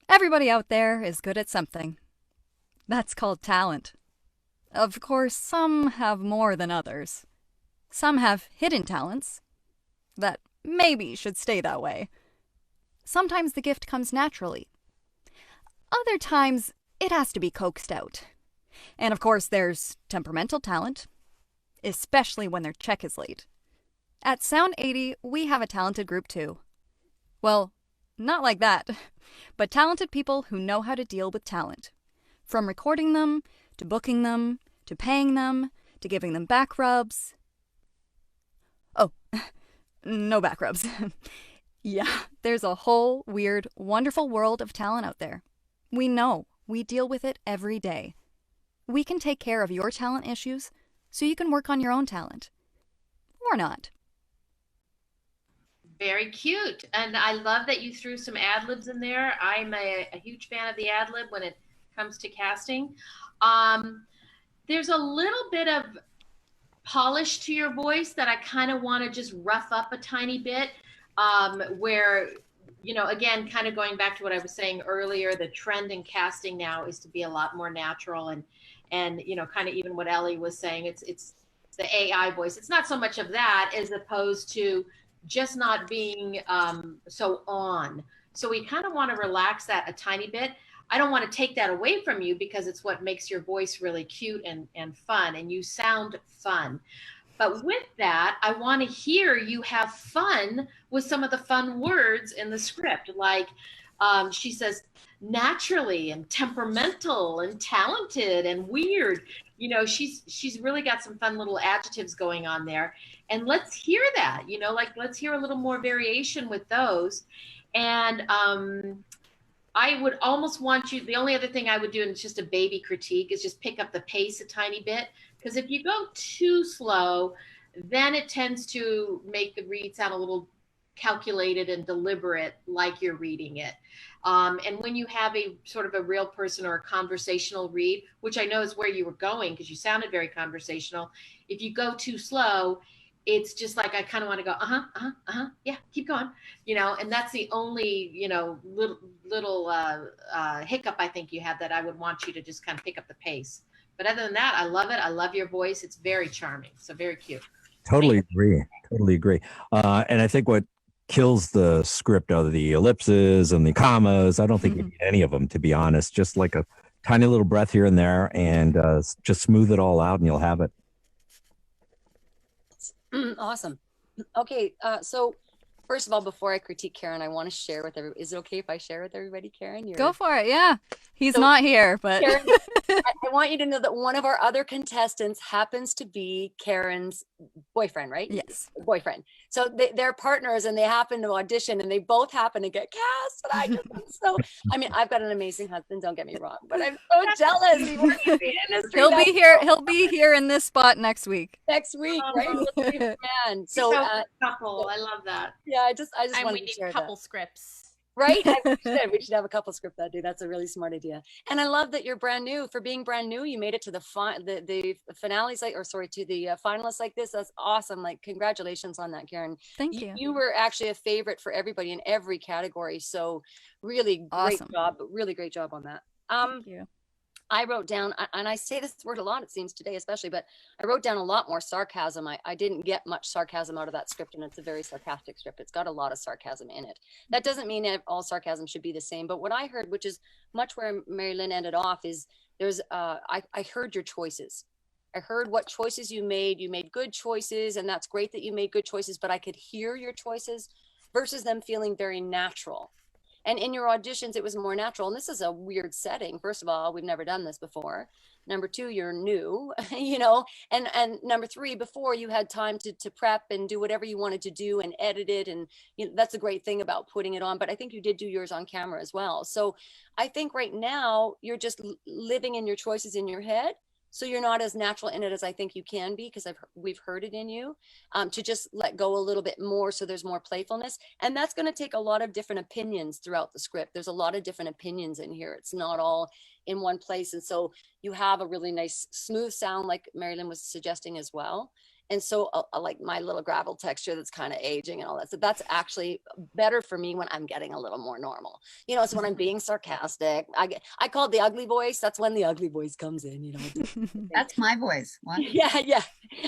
Everybody out there is good at something. That's called talent. Of course, some have more than others. Some have hidden talents that maybe should stay that way. Sometimes the gift comes naturally. Other times, it has to be coaxed out. And of course, there's temperamental talent, especially when their check is late. At Sound 80, we have a talented group too. Well, not like that, but talented people who know how to deal with talent. From recording them, to booking them, to paying them, to giving them back rubs. Oh, no back rubs. Yeah, there's a whole weird, wonderful world of talent out there. We know. We deal with it every day. We can take care of your talent issues so you can work on your own talent. Or not. Very cute. And I love that you threw some ad libs in there. I'm a huge fan of the ad lib when it comes to casting. There's a little bit of polish to your voice that I kind of want to just rough up a tiny bit, where, you know, again, kind of going back to what I was saying earlier, the trend in casting now is to be a lot more natural and you know, kind of even what Ellie was saying, it's the AI voice. It's not so much of that as opposed to just not being so on. So we kind of want to relax that a tiny bit. I don't want to take that away from you because it's what makes your voice really cute and fun, and you sound fun. But with that, I want to hear you have fun with some of the fun words in the script. Like she says, naturally and temperamental and talented and weird. You know, she's really got some fun little adjectives going on there. And let's hear that, you know, like let's hear a little more variation with those. And I would almost want you, the only other thing I would do, and it's just a baby critique, is just pick up the pace a tiny bit. Because if you go too slow, then it tends to make the read sound a little calculated and deliberate, like you're reading it. And when you have a sort of a real person or a conversational read, which I know is where you were going because you sounded very conversational, if you go too slow, it's just like I kind of want to go, yeah, keep going, you know, and that's the only, you know, little hiccup I think you have that I would want you to just kind of pick up the pace. But other than that, I love it. I love your voice. It's very charming. So very cute. Totally agree. Totally agree. And I think what kills the script are the ellipses and the commas. I don't think you need any of them, to be honest. Just like a tiny little breath here and there, and just smooth it all out and you'll have it. Awesome. Okay, so first of all, before I critique Karen, I want to share with everybody. Is it okay if I share with everybody, Karen? Go for it. Yeah. He's not here, but Karen, I want you to know that one of our other contestants happens to be Karen's boyfriend, right? Yes. Boyfriend. So they're partners and they happen to audition and they both happen to get cast. And I just, so, I mean, I've got an amazing husband, don't get me wrong, but I'm so jealous. He works in the industry. He'll be here in this spot next week. Next week, right? Man. So couple. I love that. Yeah, I just and wanted we to need share couple that. scripts. Right? We should have a couple script that day. That's a really smart idea. And I love that you're brand new. For being brand new, you made it to the finales, to the finalists like this. That's awesome. Like, congratulations on that, Karen. Thank you. You were actually a favorite for everybody in every category. So really Awesome. great job. Really great job on that. Thank you. I wrote down, and I say this word a lot, it seems today especially, but I wrote down a lot more sarcasm. I didn't get much sarcasm out of that script, and it's a very sarcastic script. It's got a lot of sarcasm in it. That doesn't mean that all sarcasm should be the same, but what I heard, which is much where Mary Lynn ended off, is I heard your choices. I heard what choices you made. You made good choices, and that's great that you made good choices, but I could hear your choices versus them feeling very natural. And in your auditions, it was more natural. And this is a weird setting. First of all, we've never done this before. Number 2, you're new, and number 3, before you had time to prep and do whatever you wanted to do and edit it. And that's the great thing about putting it on. But I think you did do yours on camera as well. So I think right now you're just living in your choices in your head. So you're not as natural in it as I think you can be, because we've heard it in you, to just let go a little bit more, so there's more playfulness. And that's going to take a lot of different opinions throughout the script. There's a lot of different opinions in here. It's not all in one place. And so you have a really nice smooth sound, like Mary Lynn was suggesting as well. And so like my little gravel texture that's kind of aging and all that. So that's actually better for me when I'm getting a little more normal. So when I'm being sarcastic, I call it the ugly voice. That's when the ugly voice comes in, That's my voice. What? Yeah.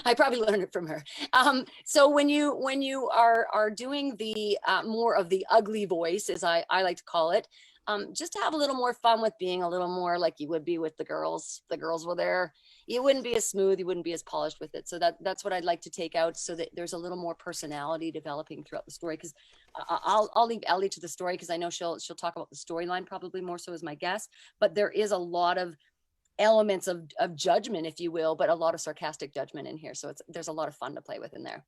I probably learned it from her. So when you are doing the more of the ugly voice, as I like to call it, just to have a little more fun with being a little more like you would be with the girls. The girls were there. You wouldn't be as smooth. You wouldn't be as polished with it. So that's what I'd like to take out, so that there's a little more personality developing throughout the story. Because I'll leave Ellie to the story, because I know she'll talk about the storyline probably more so as my guest. But there is a lot of elements of judgment, if you will, but a lot of sarcastic judgment in here. So there's a lot of fun to play with in there.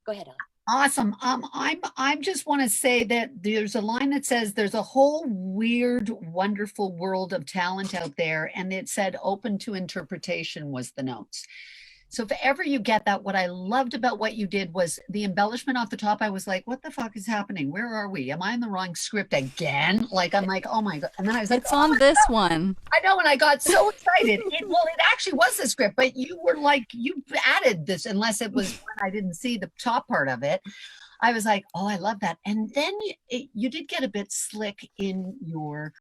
Go ahead, Ellie. Awesome. I just want to say that there's a line that says there's a whole weird, wonderful world of talent out there. And it said open to interpretation was the notes. So if ever you get that, what I loved about what you did was the embellishment off the top. I was like, what the fuck is happening? Where are we? Am I in the wrong script again? Like, I'm like, oh my God. And then I was like, it's on this one. I know. And I got so excited. It actually was the script, but you were like, you added this, unless it was when I didn't see the top part of it. I was like, oh, I love that. And then you did get a bit slick in your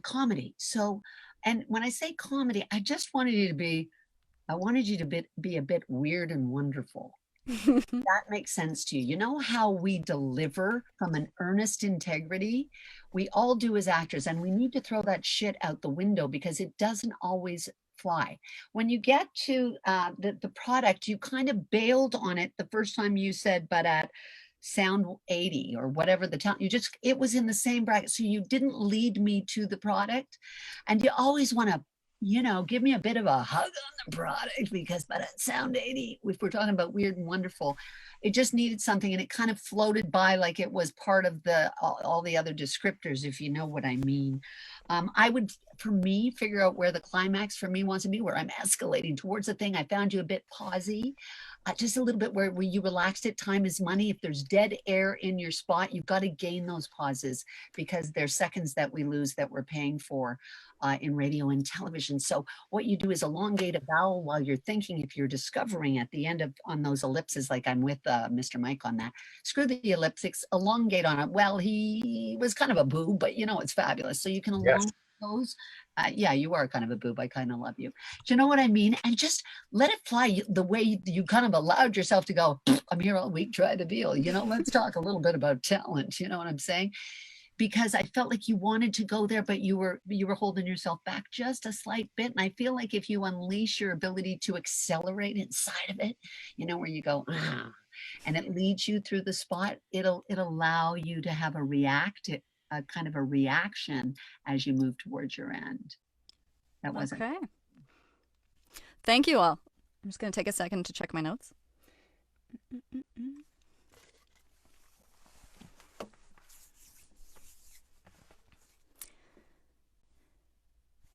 comedy. So, and when I say comedy, I just wanted you to be, I wanted you to be a bit weird and wonderful. That makes sense to you. You know how we deliver from an earnest integrity? We all do as actors, and we need to throw that shit out the window, because it doesn't always fly. When you get to the product, you kind of bailed on it the first time you said, but at sound 80 or whatever the town, it was in the same bracket. So you didn't lead me to the product. And you always want to, give me a bit of a hug on the product, because by that sound 80, if we're talking about weird and wonderful, it just needed something, and it kind of floated by like it was part of all the other descriptors, if you know what I mean. I would, for me, figure out where the climax for me wants to be, where I'm escalating towards the thing. I found you a bit pausy, just a little bit where you relaxed it. Time is money. If there's dead air in your spot, you've got to gain those pauses, because there's seconds that we lose that we're paying for in radio and television. So what you do is elongate a vowel while you're thinking. If you're discovering at the end on those ellipses, like I'm with Mr. Mike on that, screw the elliptics, elongate on it. Well, he was kind of a boob, but it's fabulous. So you can elongate those. Yeah, you are kind of a boob. I kind of love you. Do you know what I mean? And just let it fly the way you kind of allowed yourself to go, I'm here all week, try the deal. Let's talk a little bit about talent. You know what I'm saying? Because I felt like you wanted to go there, but you were holding yourself back just a slight bit. And I feel like if you unleash your ability to accelerate inside of it, where you go, and it leads you through the spot, it'll allow you to have a kind of a reaction as you move towards your end. That wasn't okay. Thank you all. I'm just going to take a second to check my notes.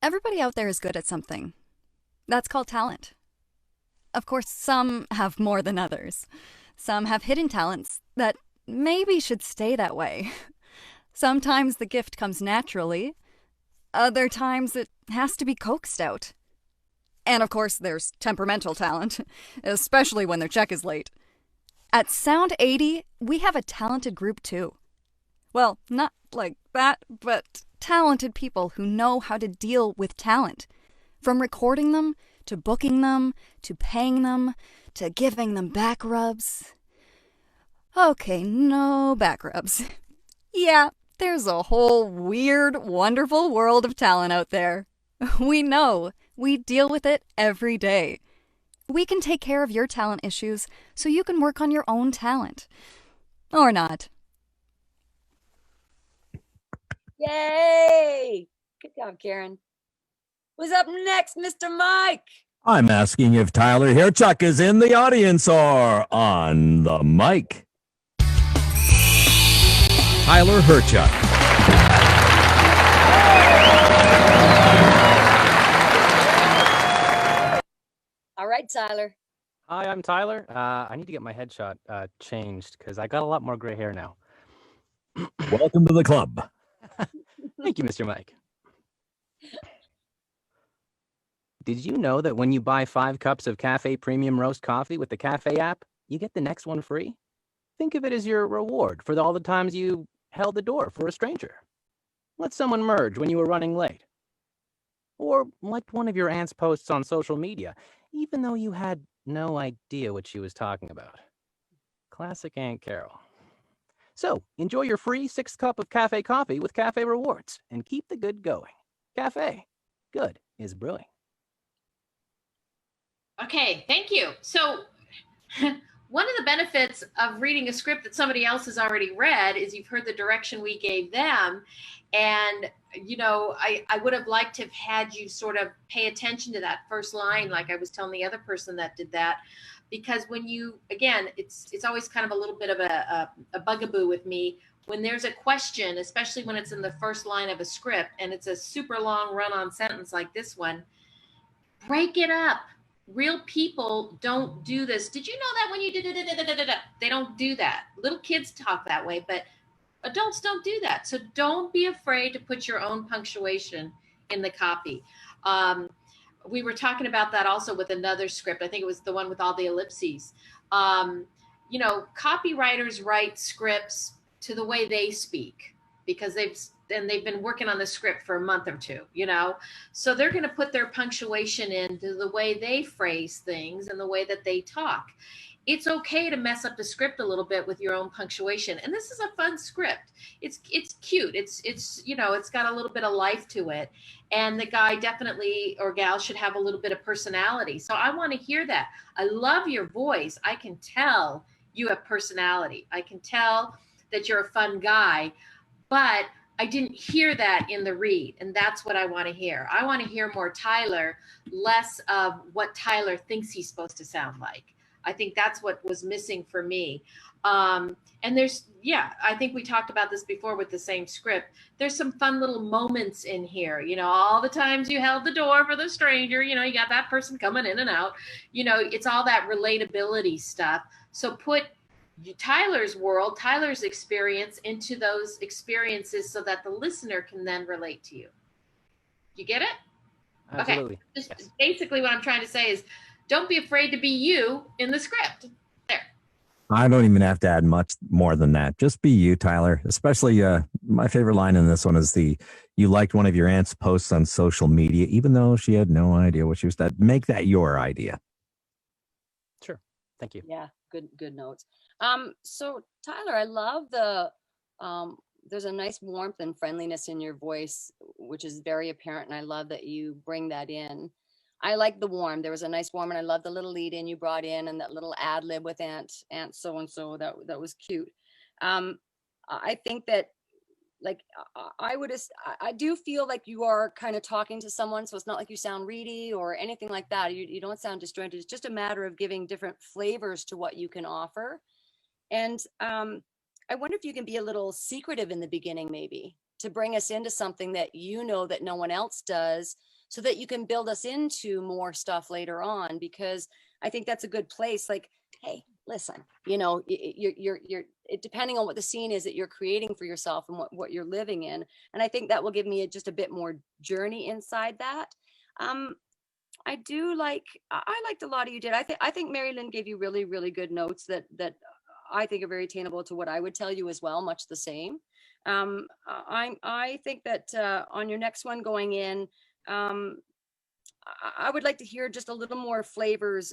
Everybody out there is good at something. That's called talent. Of course, some have more than others. Some have hidden talents that maybe should stay that way. Sometimes the gift comes naturally. Other times it has to be coaxed out. And of course, there's temperamental talent, especially when their check is late. At Sound 80, we have a talented group too. Well, not like that, but talented people who know how to deal with talent. From recording them, to booking them, to paying them, to giving them back rubs. Okay, no back rubs. Yeah, there's a whole weird, wonderful world of talent out there. We know. We deal with it every day. We can take care of your talent issues so you can work on your own talent. Or not. Yay! Good job, Karen. Who's up next, Mr. Mike? I'm asking if Tyler Herchuk is in the audience or on the mic. Tyler Herchuk. All right, Tyler. Hi, I'm Tyler. I need to get my headshot changed because I got a lot more gray hair now. Welcome to the club. Thank you, Mr. Mike. Did you know that when you buy 5 cups of Cafe Premium Roast Coffee with the Cafe app, you get the next one free? Think of it as your reward for all the times you held the door for a stranger. Let someone merge when you were running late. Or liked one of your aunt's posts on social media, even though you had no idea what she was talking about. Classic Aunt Carol. So, enjoy your free 6th cup of Cafe coffee with Cafe Rewards and keep the good going. Cafe. Good is brewing. Okay, thank you. So one of the benefits of reading a script that somebody else has already read is you've heard the direction we gave them. And, you know, I would have liked to have had you sort of pay attention to that first line, like I was telling the other person that did that. Because when you, again, it's always kind of a little bit of a bugaboo with me when there's a question, especially when it's in the first line of a script and it's a super long run-on sentence like this one, break it up. Real people don't do this. Did you know that when you did it, they don't do that. Little kids talk that way, but adults don't do that. So don't be afraid to put your own punctuation in the copy. We were talking about that also with another script. I think it was the one with all the ellipses. You know, copywriters write scripts to the way they speak because they've been working on the script for a month or two, you know? So they're going to put their punctuation into the way they phrase things and the way that they talk. It's okay to mess up the script a little bit with your own punctuation. And this is a fun script. It's cute. It's you know, it's got a little bit of life to it. And the guy definitely, or gal, should have a little bit of personality. So I want to hear that. I love your voice. I can tell you have personality. I can tell that you're a fun guy, but I didn't hear that in the read, and that's what I want to hear. I want to hear more Tyler, less of what Tyler thinks he's supposed to sound like. I think that's what was missing for me. And there's, yeah, I think we talked about this before with the same script. There's some fun little moments in here. You know, all the times you held the door for the stranger, you know, you got that person coming in and out. You know, it's all that relatability stuff. So put Tyler's world, Tyler's experience into those experiences so that the listener can then relate to you. You get it? Absolutely. Okay. Just basically what I'm trying to say is don't be afraid to be you in the script. There. I don't even have to add much more than that. Just be you, Tyler. Especially my favorite line in this one is you liked one of your aunt's posts on social media, even though she had no idea what she was. Make that your idea. Sure. Thank you. Yeah, good notes. So Tyler, I love there's a nice warmth and friendliness in your voice, which is very apparent. And I love that you bring that in. I like the warm. There was a nice warm, and I love the little lead in you brought in and that little ad lib with Aunt so-and-so. That was cute. I think that, like, I do feel like you are kind of talking to someone, so it's not like you sound reedy or anything like that. You don't sound disjointed. It's just a matter of giving different flavors to what you can offer. And I wonder if you can be a little secretive in the beginning, maybe, to bring us into something that you know that no one else does, so that you can build us into more stuff later on, because I think that's a good place. Like, hey, listen, you know, you're depending on what the scene is that you're creating for yourself and what you're living in. And I think that will give me just a bit more journey inside that. I liked a lot of you did. I think Mary Lynn gave you really, really good notes that I think are very attainable to what I would tell you as well, much the same. I think that on your next one going in, I would like to hear just a little more flavors.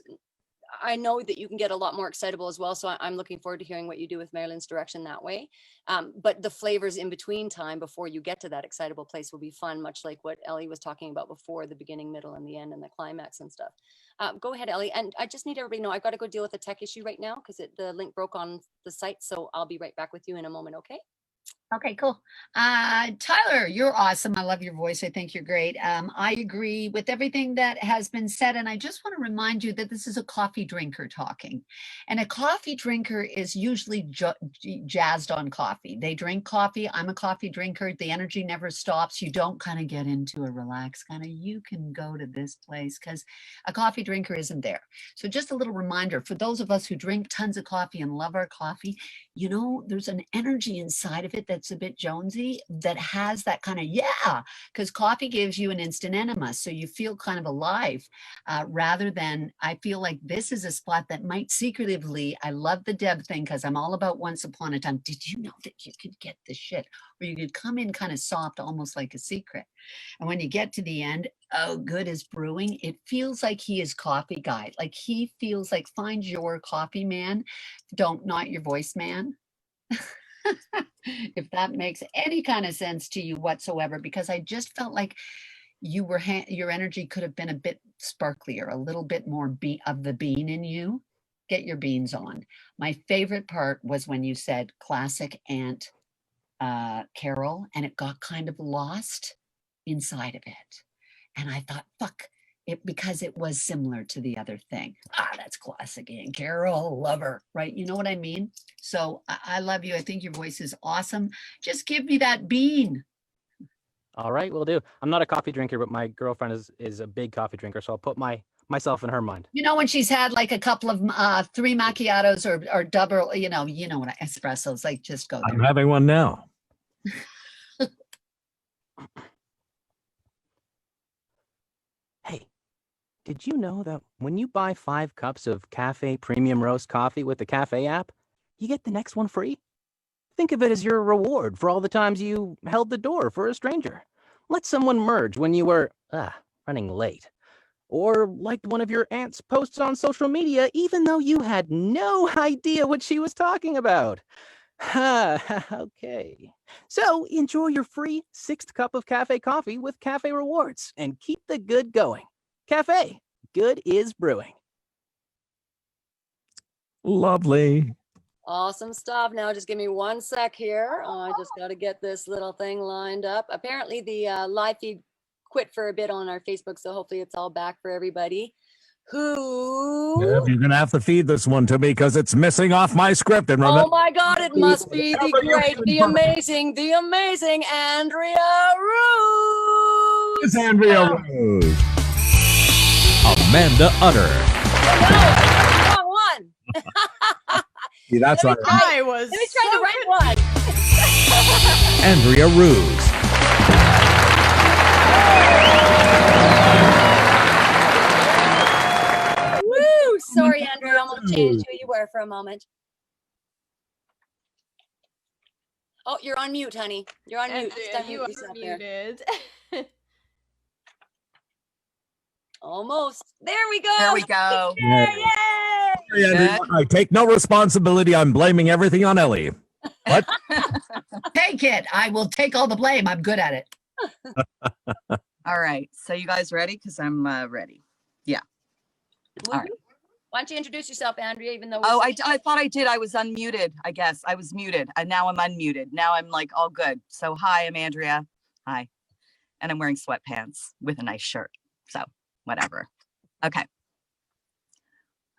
I know that you can get a lot more excitable as well, so I'm looking forward to hearing what you do with Marilyn's direction that way. But the flavors in between time before you get to that excitable place will be fun, much like what Ellie was talking about before, the beginning, middle, and the end, and the climax and stuff. Go ahead, Ellie. And I just need everybody to know I've got to go deal with a tech issue right now because the link broke on the site, so I'll be right back with you in a moment, okay? Okay, cool. Tyler, you're awesome. I love your voice. I think you're great. I agree with everything that has been said. And I just want to remind you that this is a coffee drinker talking. And a coffee drinker is usually jazzed on coffee. They drink coffee. I'm a coffee drinker. The energy never stops. You don't kind of get into a relaxed kind of, you can go to this place because a coffee drinker isn't there. So just a little reminder for those of us who drink tons of coffee and love our coffee, you know, there's an energy inside of it that's a bit Jonesy that has that kind of, because coffee gives you an instant enema. So you feel kind of alive rather than, I feel like this is a spot that might secretively, I love the Deb thing because I'm all about once upon a time. Did you know that you could get the shit or you could come in kind of soft, almost like a secret. And when you get to the end, oh, good is brewing. It feels like he is coffee guy. Like he feels like find your coffee man, not your voice man. If that makes any kind of sense to you whatsoever, because I just felt like you were your energy could have been a bit sparklier, a little bit more of the bean in you. Get your beans on. My favorite part was when you said classic Aunt Carol, and it got kind of lost inside of it. And I thought, fuck it, because it was similar to the other thing. That's classic Aunt Carol, love her, right? You know what I mean? So I love you. I think your voice is awesome. Just give me that bean. All right, will do. I'm not a coffee drinker, but my girlfriend is a big coffee drinker, so I'll put myself in her mind. You know, when she's had like a couple of 3 macchiatos or double, you know what espressos, like just go there. I'm having one now. Hey, did you know that when you buy 5 cups of Cafe Premium Roast Coffee with the Cafe app, you get the next one free? Think of it as your reward for all the times you held the door for a stranger. Let someone merge when you were running late. Or liked one of your aunt's posts on social media even though you had no idea what she was talking about. Okay. So enjoy your free 6th cup of Cafe coffee with Cafe Rewards and keep the good going. Cafe, good is brewing. Lovely. Awesome stuff. Now just give me 1 sec here. I just got to get this little thing lined up. Apparently the live feed quit for a bit on our Facebook, so hopefully it's all back for everybody. You're gonna have to feed this one to me because it's missing off my script. And remember, oh my God, it must be the great, the amazing Andrea Ruse. It's Andrea Ruse. Amanda Utter. No, wrong one. See, that's right. Let me try the right one. Andrea Ruse. Woo! Sorry, Andrea, I almost changed who you were for a moment. Oh, you're on mute, honey. You're on mute. Just unmute yourself there. Almost. There we go. There we go. Yay! I take no responsibility. I'm blaming everything on Ellie. What? Take it. I will take all the blame. I'm good at it. All right. So you guys ready? Because I'm ready. Yeah. All right. Why don't you introduce yourself, Andrea, even though I thought I did. I was unmuted, I guess. I was muted. And now I'm unmuted. Now I'm like all good. So hi, I'm Andrea. Hi. And I'm wearing sweatpants with a nice shirt. So whatever. Okay.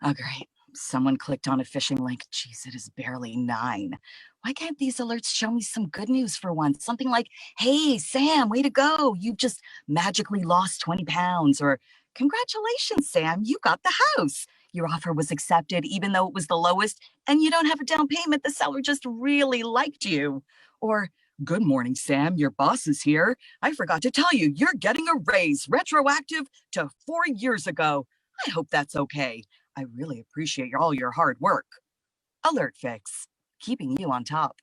Oh, great. Someone clicked on a phishing link. Jeez, it is barely 9. Why can't these alerts show me some good news for once? Something like, hey, Sam, way to go. You just magically lost 20 pounds. Or congratulations, Sam, you got the house. Your offer was accepted even though it was the lowest and you don't have a down payment. The seller just really liked you. Or good morning, Sam, your boss is here. I forgot to tell you, you're getting a raise retroactive to 4 years ago. I hope that's okay. I really appreciate all your hard work. Alert Fix, keeping you on top.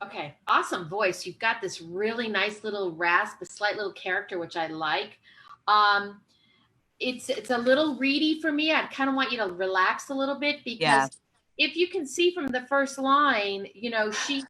Okay, awesome voice. You've got this really nice little rasp, a slight little character, which I like. It's a little reedy for me. I kind of want you to relax a little bit because if you can see from the first line, you know, she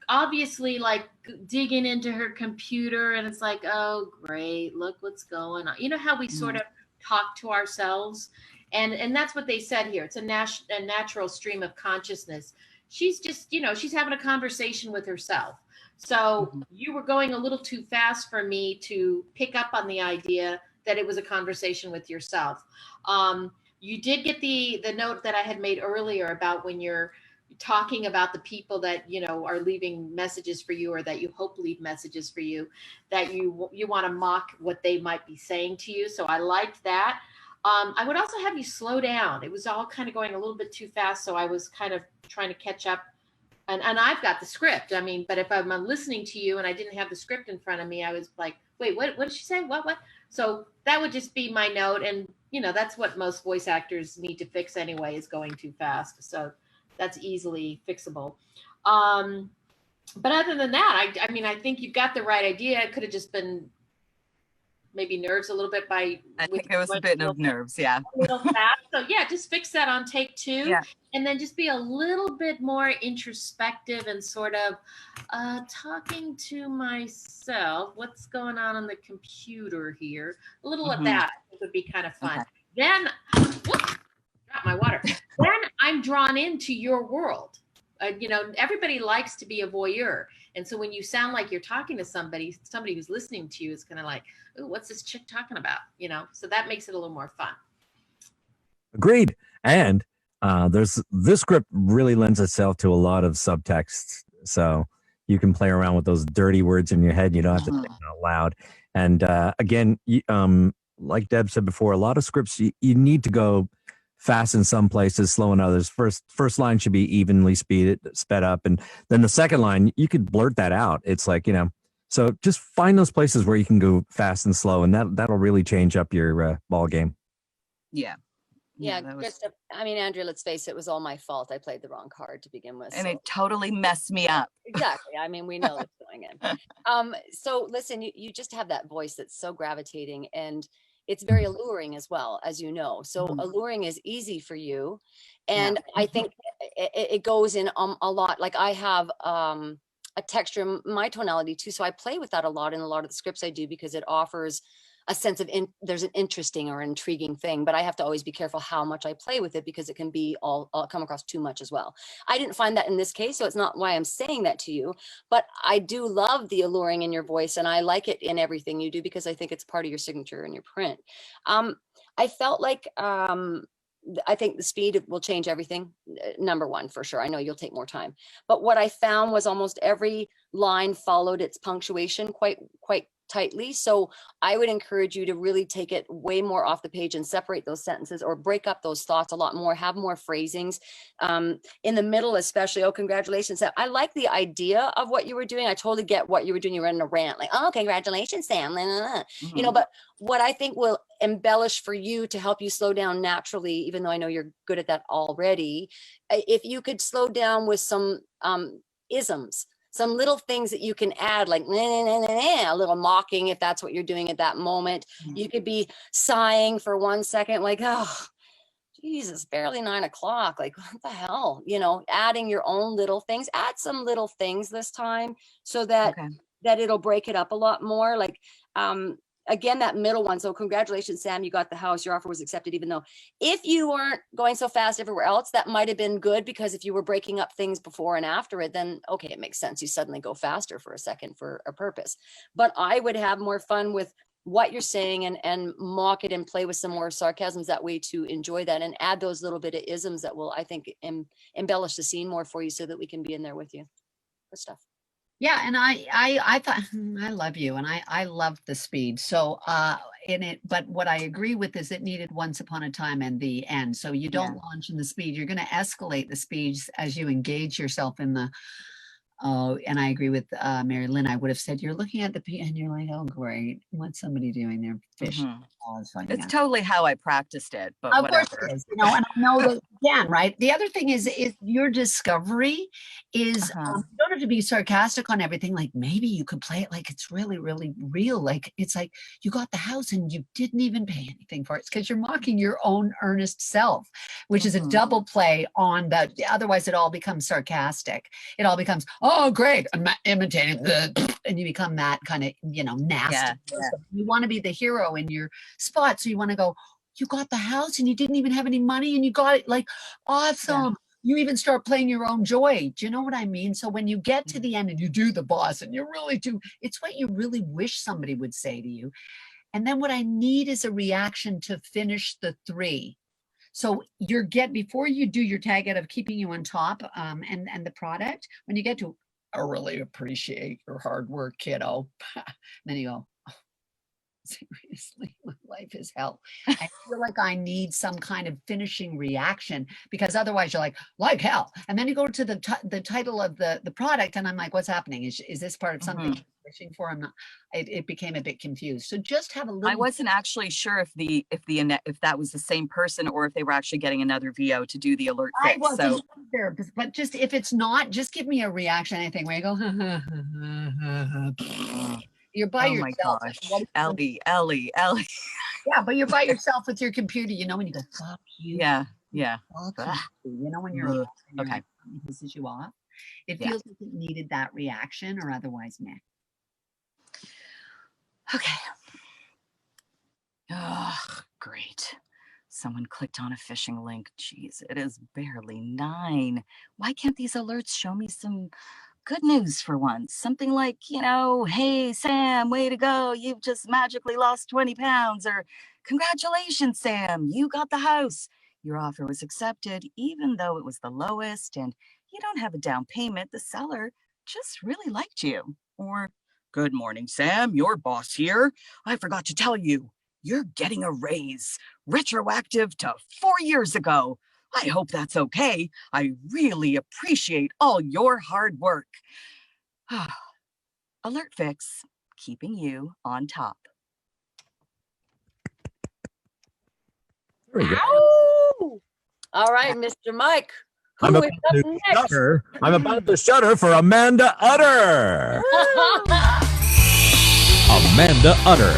obviously like digging into her computer and it's like, oh, great, look what's going on. You know how we sort of talk to ourselves? And that's what they said here. It's a natural stream of consciousness. she's just, she's having a conversation with herself. So you were going a little too fast for me to pick up on the idea that it was a conversation with yourself. You did get the note that I had made earlier about when you're talking about the people that are leaving messages for you, or that you hope leave messages for you, that you want to mock what they might be saying to you. So I liked that. I would also have you slow down. It was all kind of going a little bit too fast, so I was kind of trying to catch up. And I've got the script. I mean, but if I'm listening to you and I didn't have the script in front of me, I was like, wait, what did she say? What? So that would just be my note. And, that's what most voice actors need to fix anyway, is going too fast. So that's easily fixable. But other than that, I mean, I think you've got the right idea. It could have just been maybe nerves a little bit I think it was a bit of nerves, yeah. A little fast. So yeah, just fix that on take 2. Yeah. And then just be a little bit more introspective and sort of talking to myself. What's going on the computer here? A little of that would be kind of fun. Okay. Then, whoops, dropped my water. Then I'm drawn into your world. Everybody likes to be a voyeur. And so when you sound like you're talking to somebody who's listening to you is kind of like, ooh, what's this chick talking about? So that makes it a little more fun. Agreed. And this script really lends itself to a lot of subtext. So you can play around with those dirty words in your head. You don't have to think out loud. And again, like Deb said before, a lot of scripts, you need to go fast in some places, slow in others. First line should be evenly sped up, and then the second line you could blurt that out. It's like, so just find those places where you can go fast and slow, and that'll really change up your ball game. Yeah. Yeah, Krista, I mean, Andrea, let's face it, it was all my fault. I played the wrong card to begin with. And it totally messed me up. Exactly. I mean, we know what's going in. So listen, you just have that voice that's so gravitating, and it's very alluring as well, as you know. So alluring is easy for you. And I think it goes in a lot. Like I have a texture in my tonality too. So I play with that a lot in a lot of the scripts I do, because it offers a sense of there's an interesting or intriguing thing, but I have to always be careful how much I play with it, because it can be all come across too much as well. I didn't find that in this case, so it's not why I'm saying that to you, but I do love the alluring in your voice, and I like it in everything you do, because I think it's part of your signature and your print. I felt like I think the speed will change everything. Number one, for sure. I know you'll take more time, but what I found was almost every line followed its punctuation quite tightly. So I would encourage you to really take it way more off the page and separate those sentences, or break up those thoughts a lot more, have more phrasings in the middle, especially. Oh, congratulations, Sam. I like the idea of what you were doing. I totally get what you were doing. You were in a rant like, oh, congratulations, Sam. But what I think will embellish for you to help you slow down naturally, even though I know you're good at that already, if you could slow down with some isms, some little things that you can add, like a little mocking, if that's what you're doing at that moment. You could be sighing for 1 second, like, oh, Jesus, barely 9 o'clock. Like, what the hell? Adding your own little things. Add some little things this time, so that it'll break it up a lot more. Like, again, that middle one. So congratulations, Sam, you got the house. Your offer was accepted, even though if you weren't going so fast everywhere else, that might have been good, because if you were breaking up things before and after it, then okay, it makes sense. You suddenly go faster for a second for a purpose. But I would have more fun with what you're saying and mock it and play with some more sarcasms that way to enjoy that, and add those little bit of isms that will, I think, embellish the scene more for you, so that we can be in there with you. Good stuff. Yeah, and I thought I love you, and I loved the speed. So in it, but what I agree with is it needed once upon a time and the end. So you don't launch in the speed. You're going to escalate the speeds as you engage yourself in the. Oh, and I agree with Mary Lynn. I would have said, you're looking at the and you're like, oh, great. What's somebody doing there? Fish. It's totally how I practiced it, but of whatever. course it is, and I know that again, right? The other thing is your discovery is you don't have to be sarcastic on everything. Like, maybe you could play it like it's really, really real. Like, it's like you got the house and you didn't even pay anything for it. It's because you're mocking your own earnest self, which is a double play on that. Otherwise, it all becomes sarcastic. It all becomes, oh, great, I'm imitating the, and you become that kind of, nasty. You want to be the hero in your spot. So you want to go, you got the house and you didn't even have any money and you got it, like, awesome. you even start playing your own joy. Do you know what I mean? So when you get to the end and you do the boss and you really do, it's what you really wish somebody would say to you. And then what I need is a reaction to finish the 3. So before you do your tag out of keeping you on top and the product, when you get to, I really appreciate your hard work, kiddo. Then you go, oh, seriously, my life is hell. I feel like I need some kind of finishing reaction, because otherwise you're like hell. And then you go to the title of the product and I'm like, what's happening? Is this part of something I'm wishing for? I'm not. It became a bit confused. So just have a little. I wasn't actually sure if that was the same person or if they were actually getting another VO to do the alert fix. I wasn't either, but just if it's not, just give me a reaction, anything where you go, you're by yourself. Oh my gosh, Ellie. Yeah, but you're by yourself with your computer, when you go, fuck you. Yeah. Fuck you. When you're okay. It pisses you off. It feels like it needed that reaction, or otherwise, meh. Okay. Oh, great. Someone clicked on a phishing link. Jeez, it is barely 9. Why can't these alerts show me some good news for once? Something like, hey, Sam, way to go. You've just magically lost 20 pounds. Or congratulations, Sam, you got the house. Your offer was accepted, even though it was the lowest and you don't have a down payment. The seller just really liked you. Or, good morning, Sam, your boss here. I forgot to tell you, you're getting a raise, retroactive to 4 years ago. I hope that's okay. I really appreciate all your hard work. Alert Fix, keeping you on top. There we go. Ow! All right, Mr. Mike. I'm about to shudder for Amanda Utter. Amanda Utter.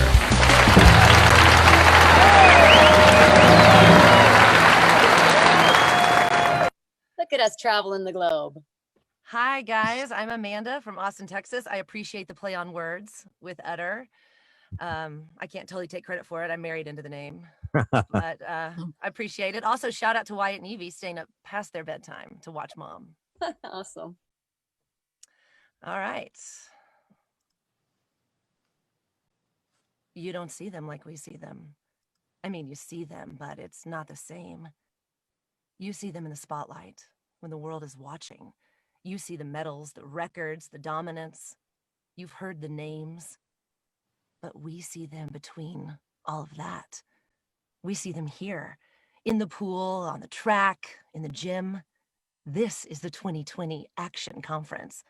Look at us traveling the globe. Hi, guys. I'm Amanda from Austin, Texas. I appreciate the play on words with Utter. I can't totally take credit for it. I'm married into the name, but I appreciate it. Also, shout out to Wyatt and Evie staying up past their bedtime to watch Mom. Awesome. All right. You don't see them like we see them. I mean, you see them, but it's not the same. You see them in the spotlight when the world is watching. You see the medals, the records, the dominance. You've heard the names. But we see them between all of that. We see them here, in the pool, on the track, in the gym. This is the 2020 Action Conference.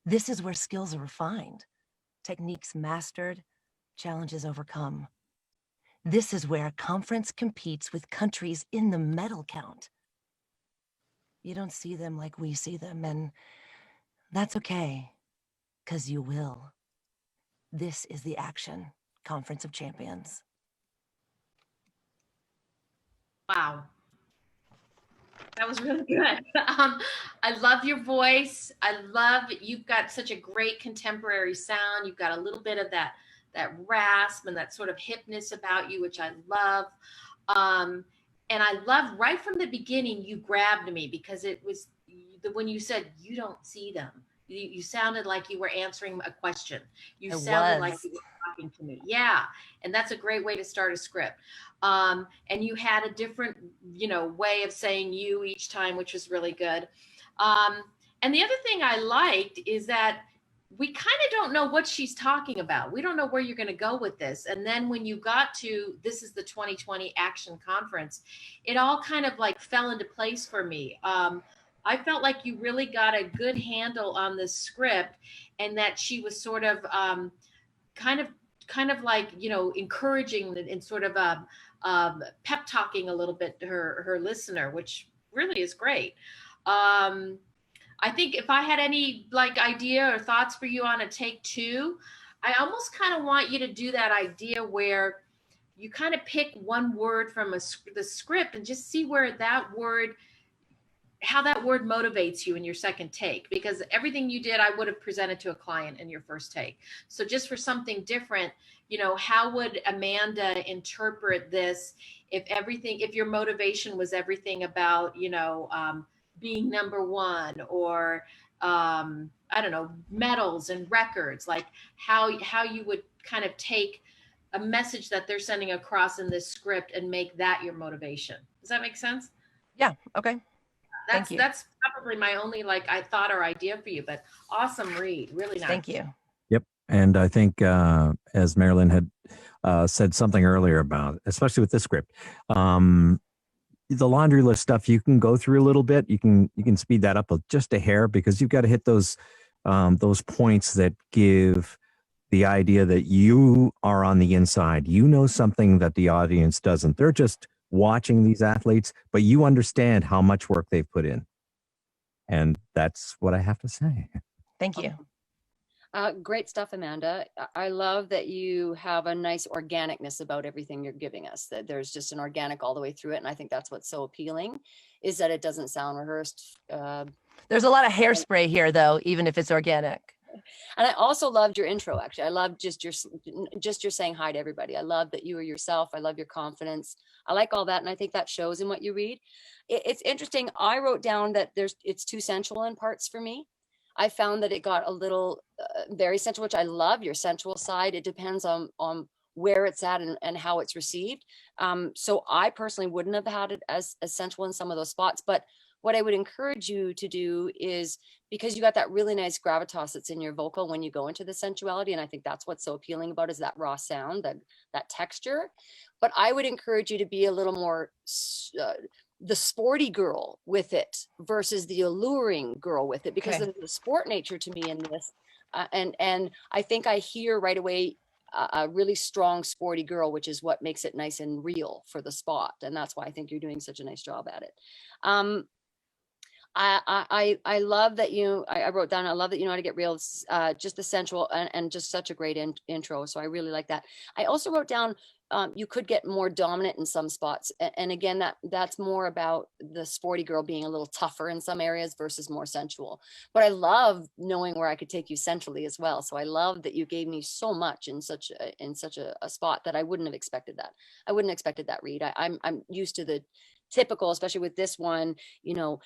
This is where skills are refined, techniques mastered, challenges overcome. This is where a conference competes with countries in the medal count. You don't see them like we see them, and that's okay, because you will. This is the Action Conference of Champions. Wow. That was really good. I love your voice. You've got such a great contemporary sound. You've got a little bit of that rasp and that sort of hipness about you, which I love. And I love right from the beginning, you grabbed me because it was when you said you don't see them. You sounded like you were answering a question. You sounded like you were talking to me. Yeah. And that's a great way to start a script. And you had a different, way of saying you each time, which was really good. And the other thing I liked is that we kind of don't know what she's talking about. We don't know where you're going to go with this. And then when you got to, this is the 2020 Action Conference, it all kind of like fell into place for me. I felt like you really got a good handle on this script, and that she was sort of kind of like, encouraging and sort of pep talking a little bit to her listener, which really is great. I think if I had any idea or thoughts for you on a take 2, I almost kind of want you to do that idea where you kind of pick one word from the script and just see where how that word motivates you in your second take, because everything you did, I would have presented to a client in your first take. So just for something different, how would Amanda interpret this if your motivation was everything about, being number one, or I don't know, medals and records, like how you would kind of take a message that they're sending across in this script and make that your motivation. Does that make sense? Yeah. Okay. That's probably my only I thought or idea for you, but awesome read, really nice. Thank you. Yep. And I think, as Marilyn had said something earlier about, especially with this script, the laundry list stuff, you can go through a little bit. You can speed that up just a hair, because you've got to hit those points that give the idea that you are on the inside. You know something that the audience doesn't. They're just watching these athletes, but you understand how much work they've put in. And that's what I have to say. Thank you. Great stuff, Amanda. I love that you have a nice organicness about everything you're giving us, that there's just an organic all the way through it. And I think that's what's so appealing, is that it doesn't sound rehearsed. There's a lot of hairspray here, though, even if it's organic. And I also loved your intro, actually. I love just your saying hi to everybody. I love that you are yourself. I love your confidence. I like all that. And I think that shows in what you read. It's interesting. I wrote down that it's too sensual in parts for me. I found that it got a little very sensual, which I love your sensual side. It depends on where it's at and how it's received. So I personally wouldn't have had it as sensual in some of those spots. But what I would encourage you to do is, because you got that really nice gravitas that's in your vocal when you go into the sensuality, and I think that's what's so appealing about it, is that raw sound, that texture. But I would encourage you to be a little more the sporty girl with it versus the alluring girl with it, because of the sport nature to me in this. And I think I hear right away a really strong sporty girl, which is what makes it nice and real for the spot. And that's why I think you're doing such a nice job at it. I love that I wrote down, I love that you know how to get real, just the sensual and just such a great intro. So I really like that. I also wrote down, you could get more dominant in some spots. And again, that's more about the sporty girl being a little tougher in some areas versus more sensual. But I love knowing where I could take you centrally as well. So I love that you gave me so much in such a spot that I wouldn't have expected that. I wouldn't have expected that read. I'm used to the typical, especially with this one, you know,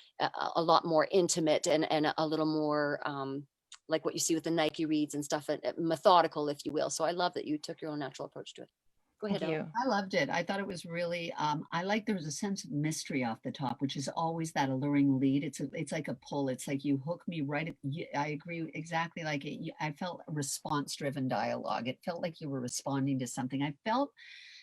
a lot more intimate and a little more like what you see with the Nike reads and stuff, methodical, if you will. So I love that you took your own natural approach to it. Go ahead. Thank you. I loved it. I thought it was really, I like there was a sense of mystery off the top, which is always that alluring lead. It's like a pull. It's like you hook me right. I agree exactly like it. I felt response-driven dialogue. It felt like you were responding to something. I felt,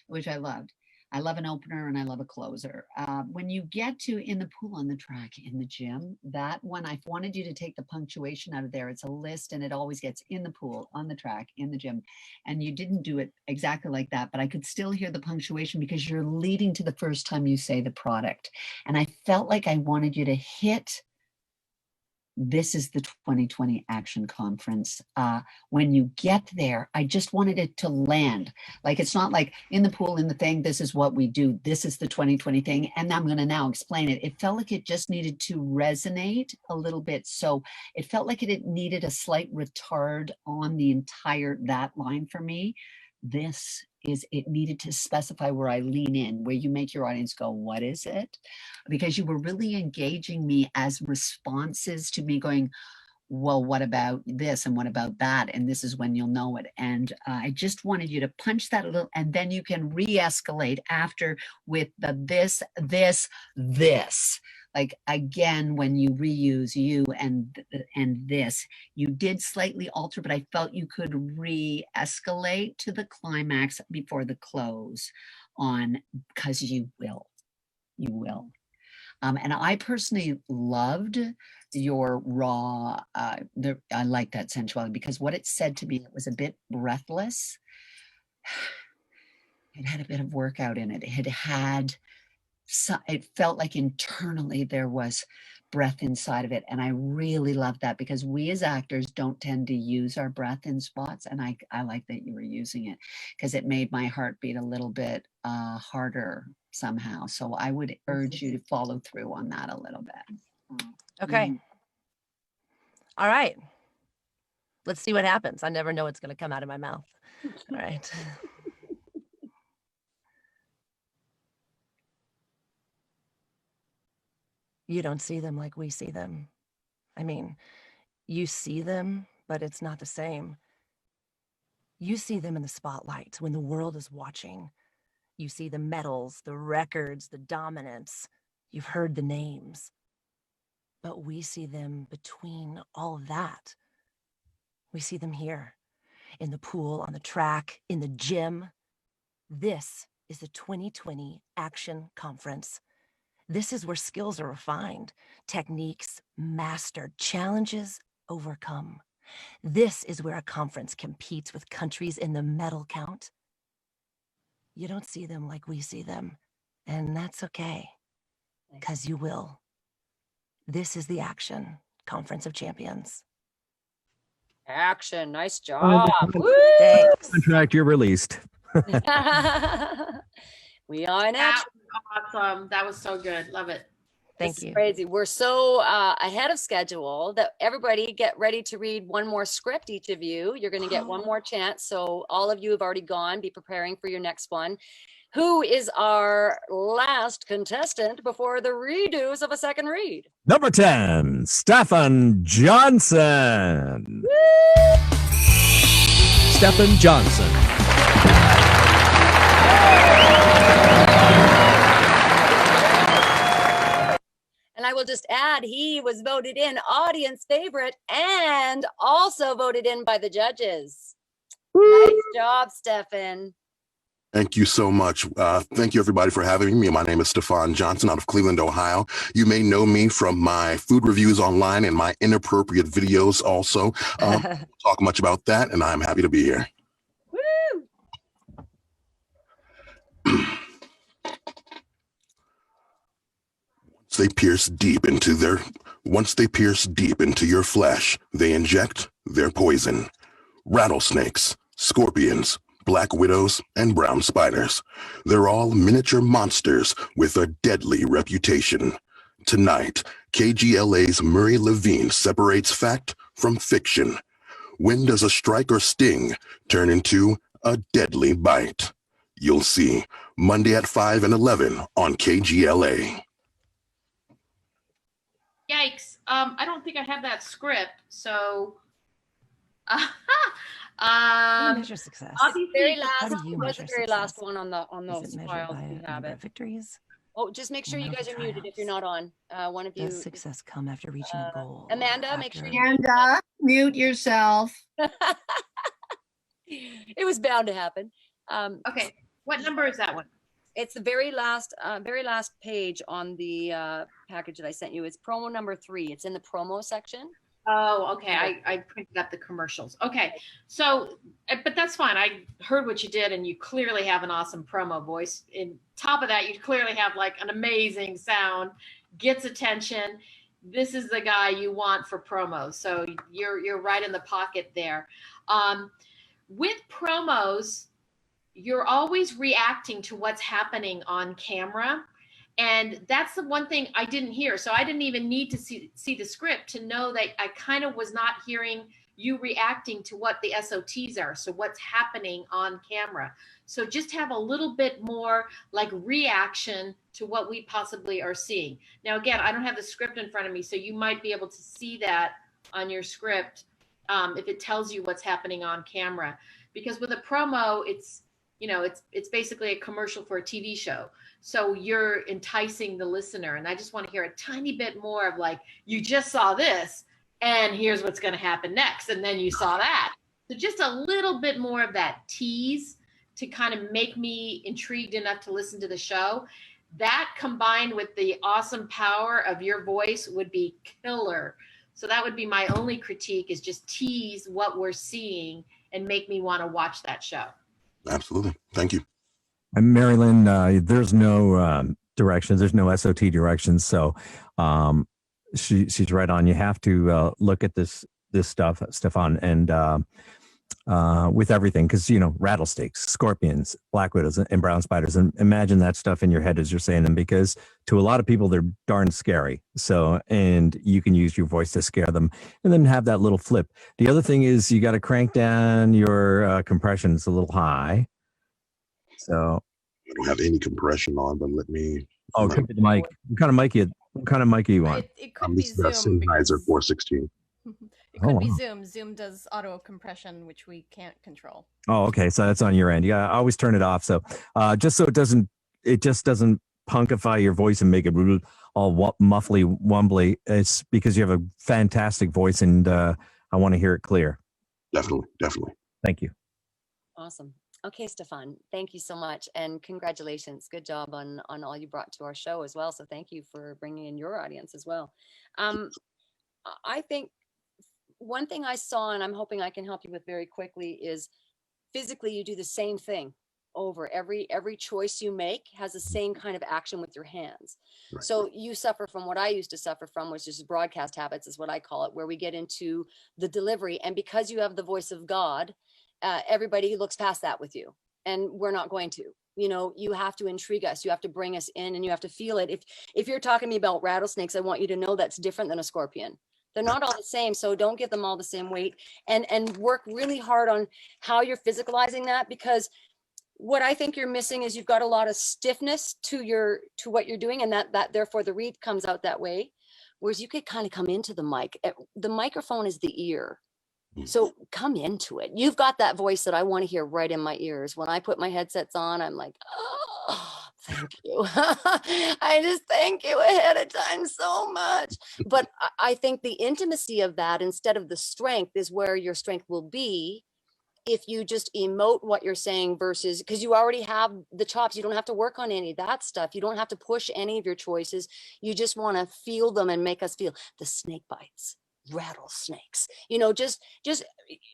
which I loved. I love an opener and I love a closer. When you get to in the pool, on the track, in the gym, that one, I wanted you to take the punctuation out of there. It's a list and it always gets in the pool, on the track, in the gym. And you didn't do it exactly like that, but I could still hear the punctuation because you're leading to the first time you say the product. And I felt like I wanted you to hit, this is the 2020 Action Conference. When you get there, I just wanted it to land. Like, it's not like in the pool, in the thing, this is what we do. This is the 2020 thing. And I'm going to now explain it. It felt like it just needed to resonate a little bit. So it felt like it needed a slight retard on the entire, that line for me. It needed to specify where I lean in, where you make your audience go, what is it? Because you were really engaging me as responses to me going, well, what about this and what about that? And this is when you'll know it. And I just wanted you to punch that a little, and then you can re-escalate after with the this. Like, again, when you reuse you and this, you did slightly alter, but I felt you could re-escalate to the climax before the close on, because you will. And I personally loved your raw, I like that sensuality, because what it said to me, it was a bit breathless. It had a bit of workout in it. It felt like internally there was breath inside of it. And I really love that, because we as actors don't tend to use our breath in spots. And I like that you were using it, because it made my heart beat a little bit harder somehow. So I would urge you to follow through on that a little bit. Okay. All right. Let's see what happens. I never know what's going to come out of my mouth. All right. You don't see them like we see them. I mean, you see them, but it's not the same. You see them in the spotlight when the world is watching. You see the medals, the records, the dominance. You've heard the names. But we see them between all of that. We see them here, in the pool, on the track, in the gym. This is the 2020 Action Conference. This is where skills are refined, techniques mastered, challenges overcome. This is where a conference competes with countries in the medal count. You don't see them like we see them, and that's okay, because you will. This is the Action Conference of Champions. Action. Nice job. Thanks. Contract, you're released. We are in That action. was awesome. That was so good. Love it. Thank This you. is crazy. We're so ahead of schedule that everybody get ready to read one more script, each of you. You're going to get one more chance. So all of you have already gone. Be preparing for your next one. Who is our last contestant before the redos of a second read? Number 10, Stefan Johnson. Stefan Johnson. And I will just add, he was voted in audience favorite and also voted in by the judges. Nice job, Stefan. Thank you so much. Thank you, everybody, for having me. My name is Stefan Johnson out of Cleveland, Ohio. You may know me from my food reviews online and my inappropriate videos also. Talk much about that, and I'm happy to be here. Once they pierce deep into your flesh, they inject their poison. Rattlesnakes, scorpions, black widows, and brown spiders. They're all miniature monsters with a deadly reputation. Tonight, KGLA's Murray Levine separates fact from fiction. When does a strike or sting turn into a deadly bite? You'll see. Monday at 5 and 11 on KGLA. Yikes. I don't think I have that script. So, measure success? Very How last, do you what's the measure very last success? one on Is those it measured files? by We a have number it. of victories? Oh, just make sure you Amount guys of are muted if you're not on. One of you. Does success come after reaching a goal? Amanda, make sure you. Amanda, mute yourself. It was bound to happen. Okay, what number is that one? It's the very last page on the package that I sent you. It's promo number 3. It's in the promo section. Oh, okay. I printed up the commercials. Okay. So, but that's fine. I heard what you did, and you clearly have an awesome promo voice. In top of that, you clearly have like an amazing sound, gets attention. This is the guy you want for promos. So you're right in the pocket there. With promos, you're always reacting to what's happening on camera. And that's the one thing I didn't hear. So I didn't even need to see the script to know that I kind of was not hearing you reacting to what the SOTs are. So what's happening on camera. So just have a little bit more like reaction to what we possibly are seeing. Now, again, I don't have the script in front of me, so you might be able to see that on your script if it tells you what's happening on camera. Because with a promo, it's basically a commercial for a TV show. So you're enticing the listener. And I just want to hear a tiny bit more of like, you just saw this and here's what's going to happen next. And then you saw that. So just a little bit more of that tease to kind of make me intrigued enough to listen to the show. That combined with the awesome power of your voice would be killer. So that would be my only critique, is just tease what we're seeing and make me want to watch that show. Absolutely. Thank you. And Mary Lynn, there's no directions. There's no SOT directions. So she's right on. You have to look at this stuff, Stefan, and with everything, because, rattlesnakes, scorpions, black widows, and brown spiders. And imagine that stuff in your head as you're saying them, because to a lot of people, they're darn scary. So, and you can use your voice to scare them and then have that little flip. The other thing is you got to crank down your compression. It's a little high. So I don't have any compression on, but let me. Oh, come to the mic. What kind of mic you What kind of mic are you on? It could be This is the Zoom. Sennheiser 416. It could be wow. Zoom. Zoom does auto compression, which we can't control. Oh, okay. So that's on your end. Yeah, I always turn it off. So just so it just doesn't punkify your voice and make it all muffly, wumbly. It's because you have a fantastic voice, and I want to hear it clear. Definitely. Thank you. Awesome. Okay, Stefan, thank you so much, and congratulations. Good job on all you brought to our show as well. So thank you for bringing in your audience as well. I think one thing I saw, and I'm hoping I can help you with very quickly, is physically you do the same thing over. Every choice you make has the same kind of action with your hands. Right. So you suffer from what I used to suffer from, which is broadcast habits, is what I call it, where we get into the delivery. And because you have the voice of God, everybody looks past that with you, and we're not going to. You have to intrigue us. You have to bring us in, and you have to feel it. If you're talking to me about rattlesnakes, I want you to know that's different than a scorpion. They're not all the same, so don't give them all the same weight, and work really hard on how you're physicalizing that, because what I think you're missing is you've got a lot of stiffness to what you're doing, and that therefore the read comes out that way. Whereas you could kind of come into the mic. The microphone is the ear. So come into it. You've got that voice that I want to hear right in my ears. When I put my headsets on, I'm like, oh, thank you. I just thank you ahead of time so much. But I think the intimacy of that, instead of the strength, is where your strength will be if you just emote what you're saying, versus, because you already have the chops. You don't have to work on any of that stuff. You don't have to push any of your choices. You just want to feel them and make us feel the snake bites, rattlesnakes,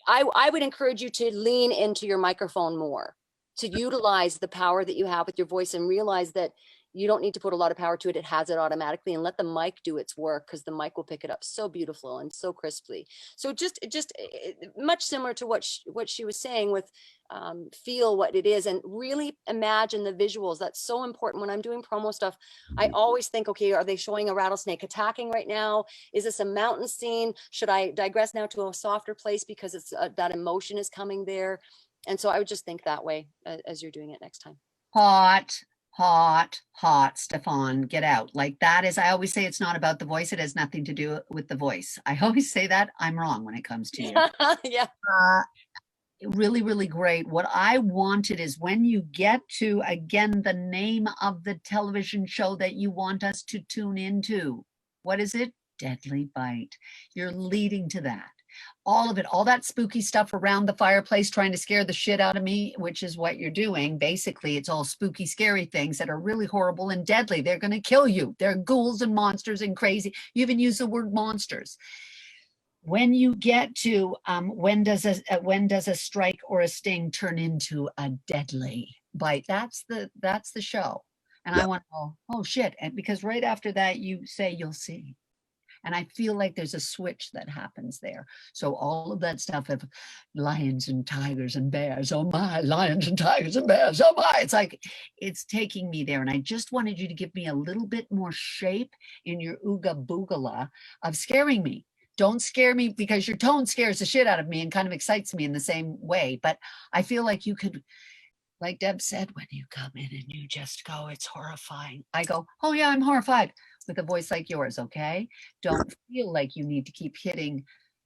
I would encourage you to lean into your microphone more, to utilize the power that you have with your voice, and realize that you don't need to put a lot of power to it. It has it automatically, and let the mic do its work, because the mic will pick it up so beautiful and so crisply. So just much similar to what she was saying with feel what it is, and really imagine the visuals. That's so important. When I'm doing promo stuff, I always think, okay, are they showing a rattlesnake attacking right now? Is this a mountain scene? Should I digress now to a softer place because it's that emotion is coming there? And so I would just think that way as you're doing it next time. Hot, Stefan, get out. Like that is, I always say it's not about the voice. It has nothing to do with the voice. I always say that. I'm wrong when it comes to you. Yeah. Really, really great. What I wanted is when you get to, again, the name of the television show that you want us to tune into. What is it? Deadly Bite. You're leading to that. All of it, all that spooky stuff around the fireplace trying to scare the shit out of me, which is what you're doing. Basically, it's all spooky, scary things that are really horrible and deadly. They're going to kill you. They're ghouls and monsters and crazy. You even use the word monsters. When you get to when does a strike or a sting turn into a deadly bite? That's the show. And I want to go, oh shit. And because right after that you say you'll see. And I feel like there's a switch that happens there. So all of that stuff of lions and tigers and bears, oh my, lions and tigers and bears, oh my. It's like, it's taking me there. And I just wanted you to give me a little bit more shape in your ooga boogala of scaring me. Don't scare me, because your tone scares the shit out of me and kind of excites me in the same way. But I feel like you could, like Deb said, when you come in and you just go, it's horrifying. I go, oh yeah, I'm horrified, with a voice like yours, okay? Don't feel like you need to keep hitting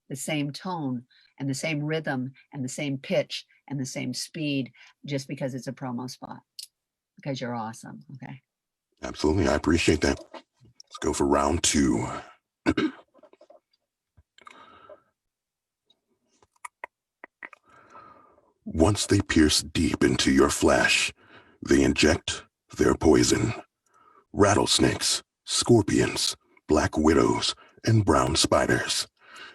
the same tone and the same rhythm and the same pitch and the same speed just because it's a promo spot, because you're awesome, okay? Absolutely. I appreciate that. Let's go for round two. Once they pierce deep into your flesh, they inject their poison. Rattlesnakes, scorpions, black widows, and brown spiders.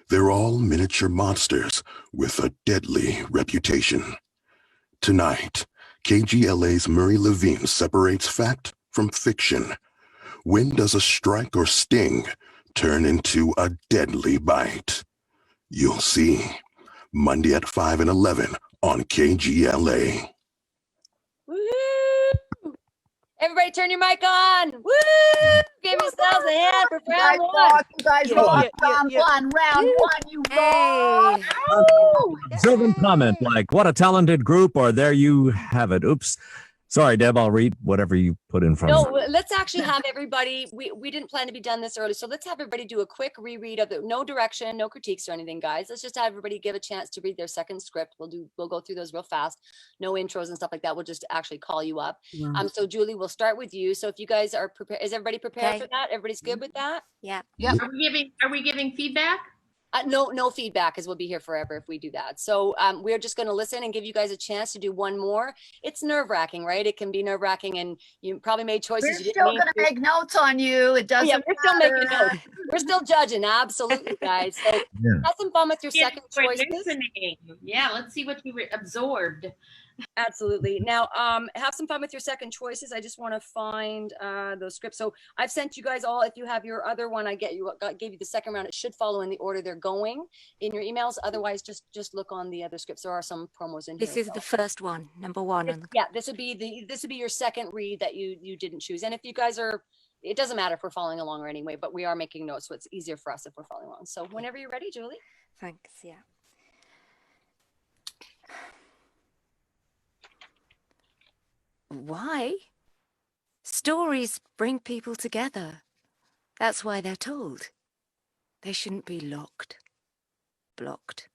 They're all miniature monsters with a deadly reputation. Tonight, KGLA's Murray Levine separates fact from fiction. When does a strike or sting turn into a deadly bite? You'll see. Monday at 5 and 11 on KGLA. Woo! Everybody turn your mic on. Woo! Give yourselves a hand for round one. You guys rock. Round one, you rock. Observant comment like, what a talented group, or there you have it. Oops. Sorry, Deb, I'll read whatever you put in front of me. No, let's actually have everybody, we didn't plan to be done this early, so let's have everybody do a quick reread of it. No direction, no critiques or anything, guys. Let's just have everybody give a chance to read their second script. We'll go through those real fast. No intros and stuff like that. We'll just actually call you up. Wow. So Julie, we'll start with you. So if you guys are prepared, is everybody prepared Okay. for that? Everybody's good with that? Yeah. Are we giving feedback? No feedback, because we'll be here forever if we do that. So we're just going to listen and give you guys a chance to do one more. It's nerve-wracking, right? It can be nerve-wracking, and you probably made choices. We're still going to make notes on you. It doesn't Yeah, we're still matter. making notes. We're still judging, absolutely, guys. So have some fun with your second choices. Yeah, let's see what you absorbed. Absolutely. Now, have some fun with your second choices. I just want to find those scripts. So I've sent you guys all. If you have your other one, gave you the second round. It should follow in the order they're going in your emails. Otherwise, just look on the other scripts. There are some promos in here. This is the first one, number one. Yeah, this would be your second read that you didn't choose. And if you guys are, it doesn't matter if we're following along or anyway, but we are making notes, so it's easier for us if we're following along. So whenever you're ready, Julie. Thanks. Yeah. Why? Stories bring people together. That's why they're told. They shouldn't be locked, blocked,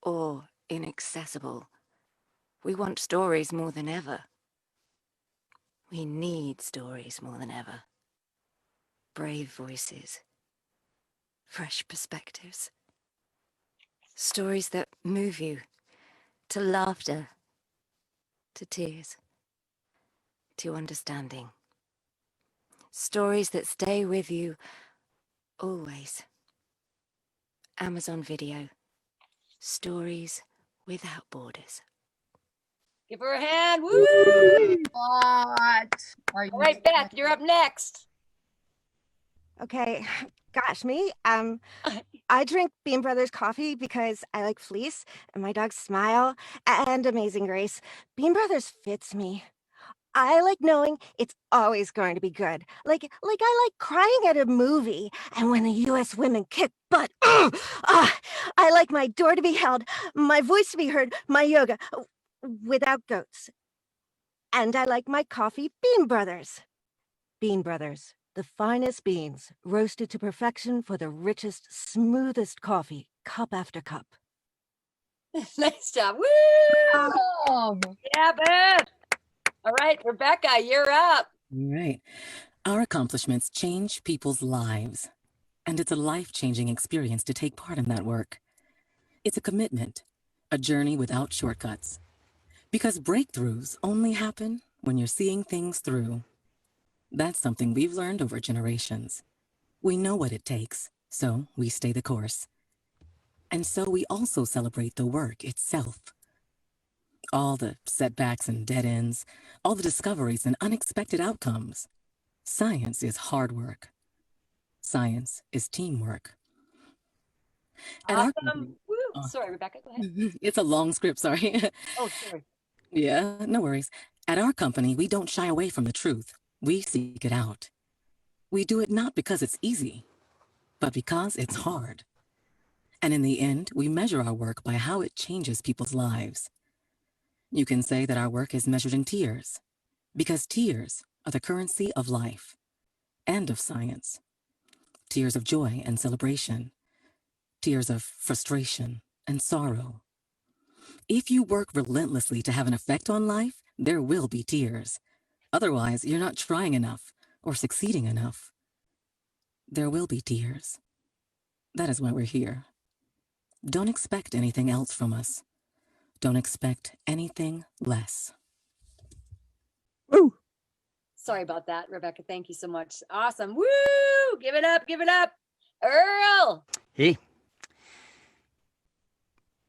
or inaccessible. We want stories more than ever. We need stories more than ever. Brave voices, fresh perspectives, stories that move you to laughter, to tears, to understanding. Stories that stay with you always. Amazon Video. Stories without borders. Give her a hand. Woo! All right, Beth, you're up next. Okay, gosh, me. I drink Bean Brothers coffee because I like Fleece and my dog's Smile and Amazing Grace. Bean Brothers fits me. I like knowing it's always going to be good. Like I like crying at a movie, and when the U.S. women kick butt. I like my door to be held, my voice to be heard, my yoga without goats. And I like my coffee Bean Brothers. Bean Brothers, the finest beans, roasted to perfection for the richest, smoothest coffee, cup after cup. Nice job. Woo! Yeah, Beth. All right, Rebecca, you're up. All right. Our accomplishments change people's lives, and it's a life-changing experience to take part in that work. It's a commitment, a journey without shortcuts. Because breakthroughs only happen when you're seeing things through. That's something we've learned over generations. We know what it takes, so we stay the course. And so we also celebrate the work itself. All the setbacks and dead ends, all the discoveries and unexpected outcomes. Science is hard work. Science is teamwork. Awesome. Woo. Sorry, Rebecca, go ahead. It's a long script, sorry. Oh, sorry. Yeah, no worries. At our company, we don't shy away from the truth. We seek it out. We do it not because it's easy, but because it's hard. And in the end, we measure our work by how it changes people's lives. You can say that our work is measured in tears, because tears are the currency of life and of science. Tears of joy and celebration, tears of frustration and sorrow. If you work relentlessly to have an effect on life, there will be tears. Otherwise, you're not trying enough or succeeding enough. There will be tears. That is why we're here. Don't expect anything else from us. Don't expect anything less. Woo! Sorry about that, Rebecca. Thank you so much. Awesome. Woo! Give it up. Give it up. Earl. Hey.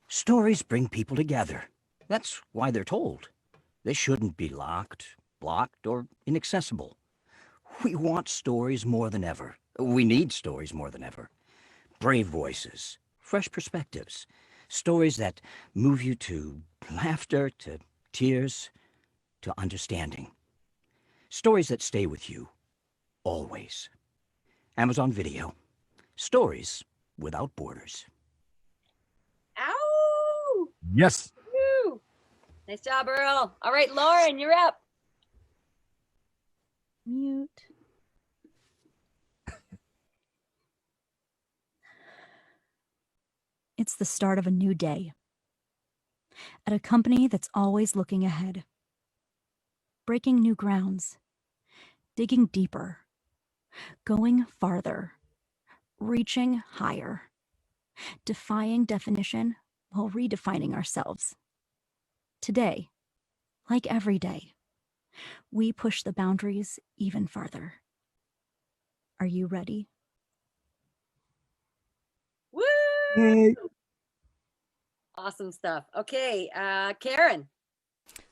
Stories bring people together. That's why they're told. They shouldn't be locked, blocked, or inaccessible. We want stories more than ever. We need stories more than ever. Brave voices, fresh perspectives, stories that move you to laughter, to tears, to understanding. Stories that stay with you, always. Amazon Video. Stories without borders. Ow! Yes. Woo! Nice job, Earl. All right, Lauren, you're up. It's the start of a new day. At a company that's always looking ahead. Breaking new grounds. Digging deeper. Going farther. Reaching higher. Defying definition while redefining ourselves. Today, like every day, we push the boundaries even farther. Are you ready? Woo! Yay. Awesome stuff. Okay, Karen.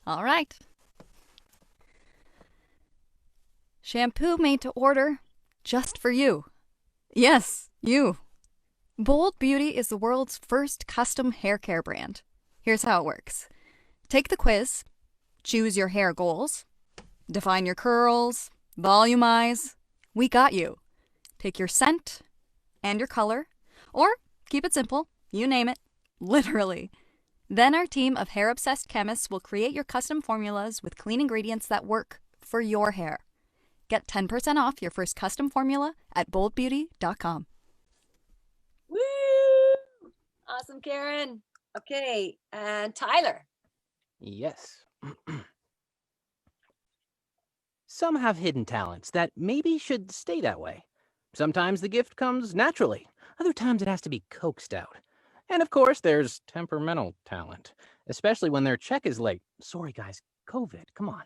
All right. Shampoo made to order just for you. Yes, you. Bold Beauty is the world's first custom hair care brand. Here's how it works. Take the quiz, choose your hair goals, define your curls, volumize. We got you. Take your scent and your color, or keep it simple, you name it, literally. Then our team of hair-obsessed chemists will create your custom formulas with clean ingredients that work for your hair. Get 10% off your first custom formula at boldbeauty.com. Woo! Awesome, Karen. Okay, and Tyler. Yes. Some have hidden talents that maybe should stay that way. Sometimes the gift comes naturally. Other times it has to be coaxed out. And of course, there's temperamental talent, especially when their check is late. Sorry, guys, COVID, come on.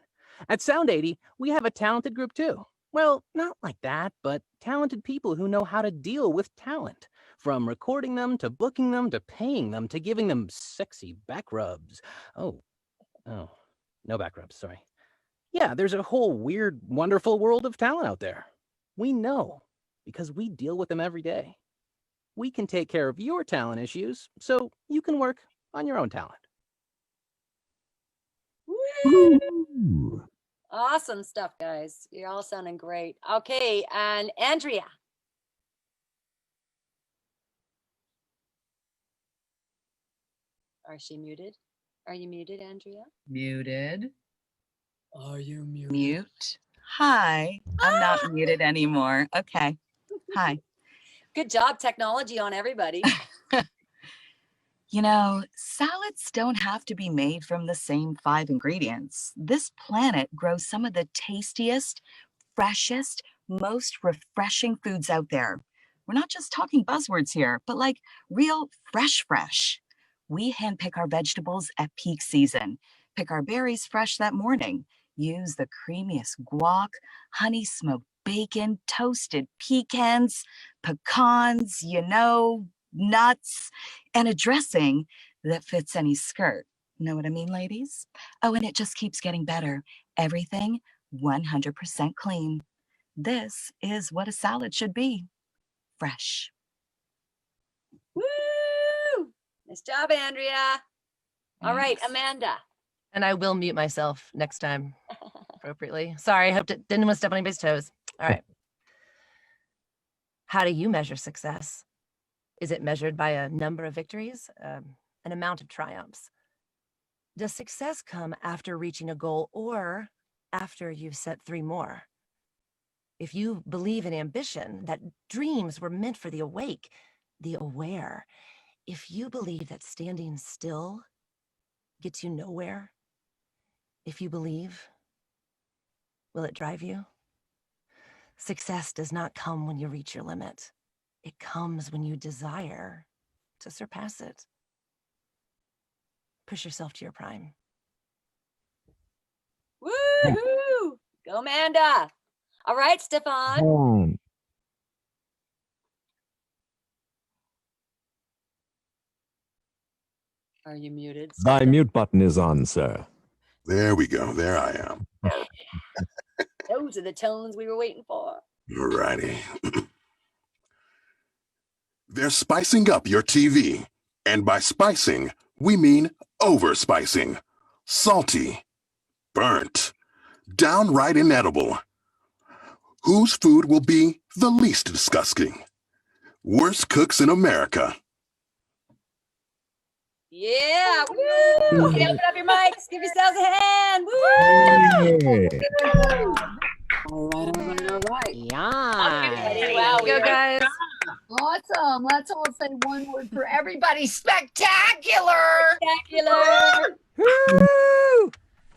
At Sound 80, we have a talented group too. Well, not like that, but talented people who know how to deal with talent. From recording them, to booking them, to paying them, to giving them sexy back rubs. Oh, no back rubs, sorry. Yeah, there's a whole weird, wonderful world of talent out there. We know, because we deal with them every day. We can take care of your talent issues, so you can work on your own talent. Woo! Awesome stuff, guys. You're all sounding great. Okay, and Andrea. Is she muted? Are you muted, Andrea? Muted. Are you muted? Mute. Hi. I'm not muted anymore. Okay. Hi. Good job, technology on everybody. You know, salads don't have to be made from the same 5 ingredients. This planet grows some of the tastiest, freshest, most refreshing foods out there. We're not just talking buzzwords here, but like real fresh. We handpick our vegetables at peak season, pick our berries fresh that morning, use the creamiest guac, honey smoked bacon, toasted pecans, pecans, nuts, and a dressing that fits any skirt. Know what I mean, ladies? Oh, and it just keeps getting better. Everything 100% clean. This is what a salad should be. Fresh. Woo! Nice job, Andrea. All right, Amanda. And I will mute myself next time appropriately. Sorry, I hope didn't want to step on anybody's toes. All right. How do you measure success? Is it measured by a number of victories, an amount of triumphs? Does success come after reaching a goal or after you've set 3 more? If you believe in ambition, that dreams were meant for the awake, the aware, if you believe that standing still gets you nowhere, if you believe, will it drive you? Success does not come when you reach your limit. It comes when you desire to surpass it. Push yourself to your prime. Woo-hoo! Go, Amanda. All right, Stefan. On. Are you muted? Thy mute button is on, sir. There we go. There I am. Those are the tones we were waiting for. All righty. They're spicing up your TV. And by spicing, we mean over-spicing. Salty. Burnt. Downright inedible. Whose food will be the least disgusting? Worst cooks in America. Yeah, woo! Okay, open up your mics. Give yourselves a hand. Woo! Yeah. All right. Yeah. Okay, wow, Go, guys. Awesome. Let's all say one word for everybody. Spectacular. Spectacular. Woo!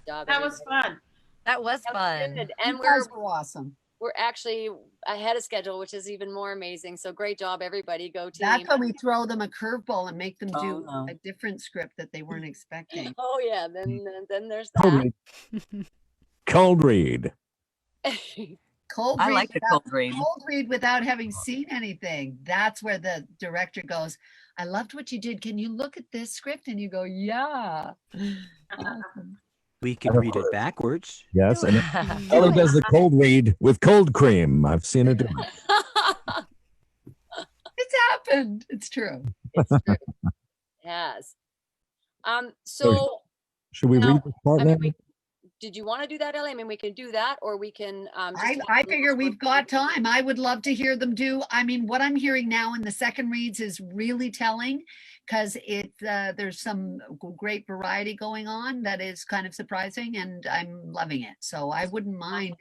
That was fun. That was fun. Good. You And guys were awesome. we're actually ahead of schedule, which is even more amazing. So great job, everybody. Go team. That's when we throw them a curveball and make them Oh, do no. a different script that they weren't expecting. Oh yeah, then there's Cold that. read. Cold read. Cold I read like the without- cold read. Cold read without having seen anything. That's where the director goes, I loved what you did. Can you look at this script? And you go, yeah. Awesome. We can read it backwards. Yes, and Ellie does the cold read with cold cream. I've seen her do it. It's happened. It's true. Yes. So Should we now, read this part I now? mean, did you want to do that, Ellie? I mean, we can do that, or we can. I figure we've got time. I would love to hear them do. I mean, what I'm hearing now in the second reads is really telling, because there's some great variety going on that is kind of surprising, and I'm loving it. So I wouldn't mind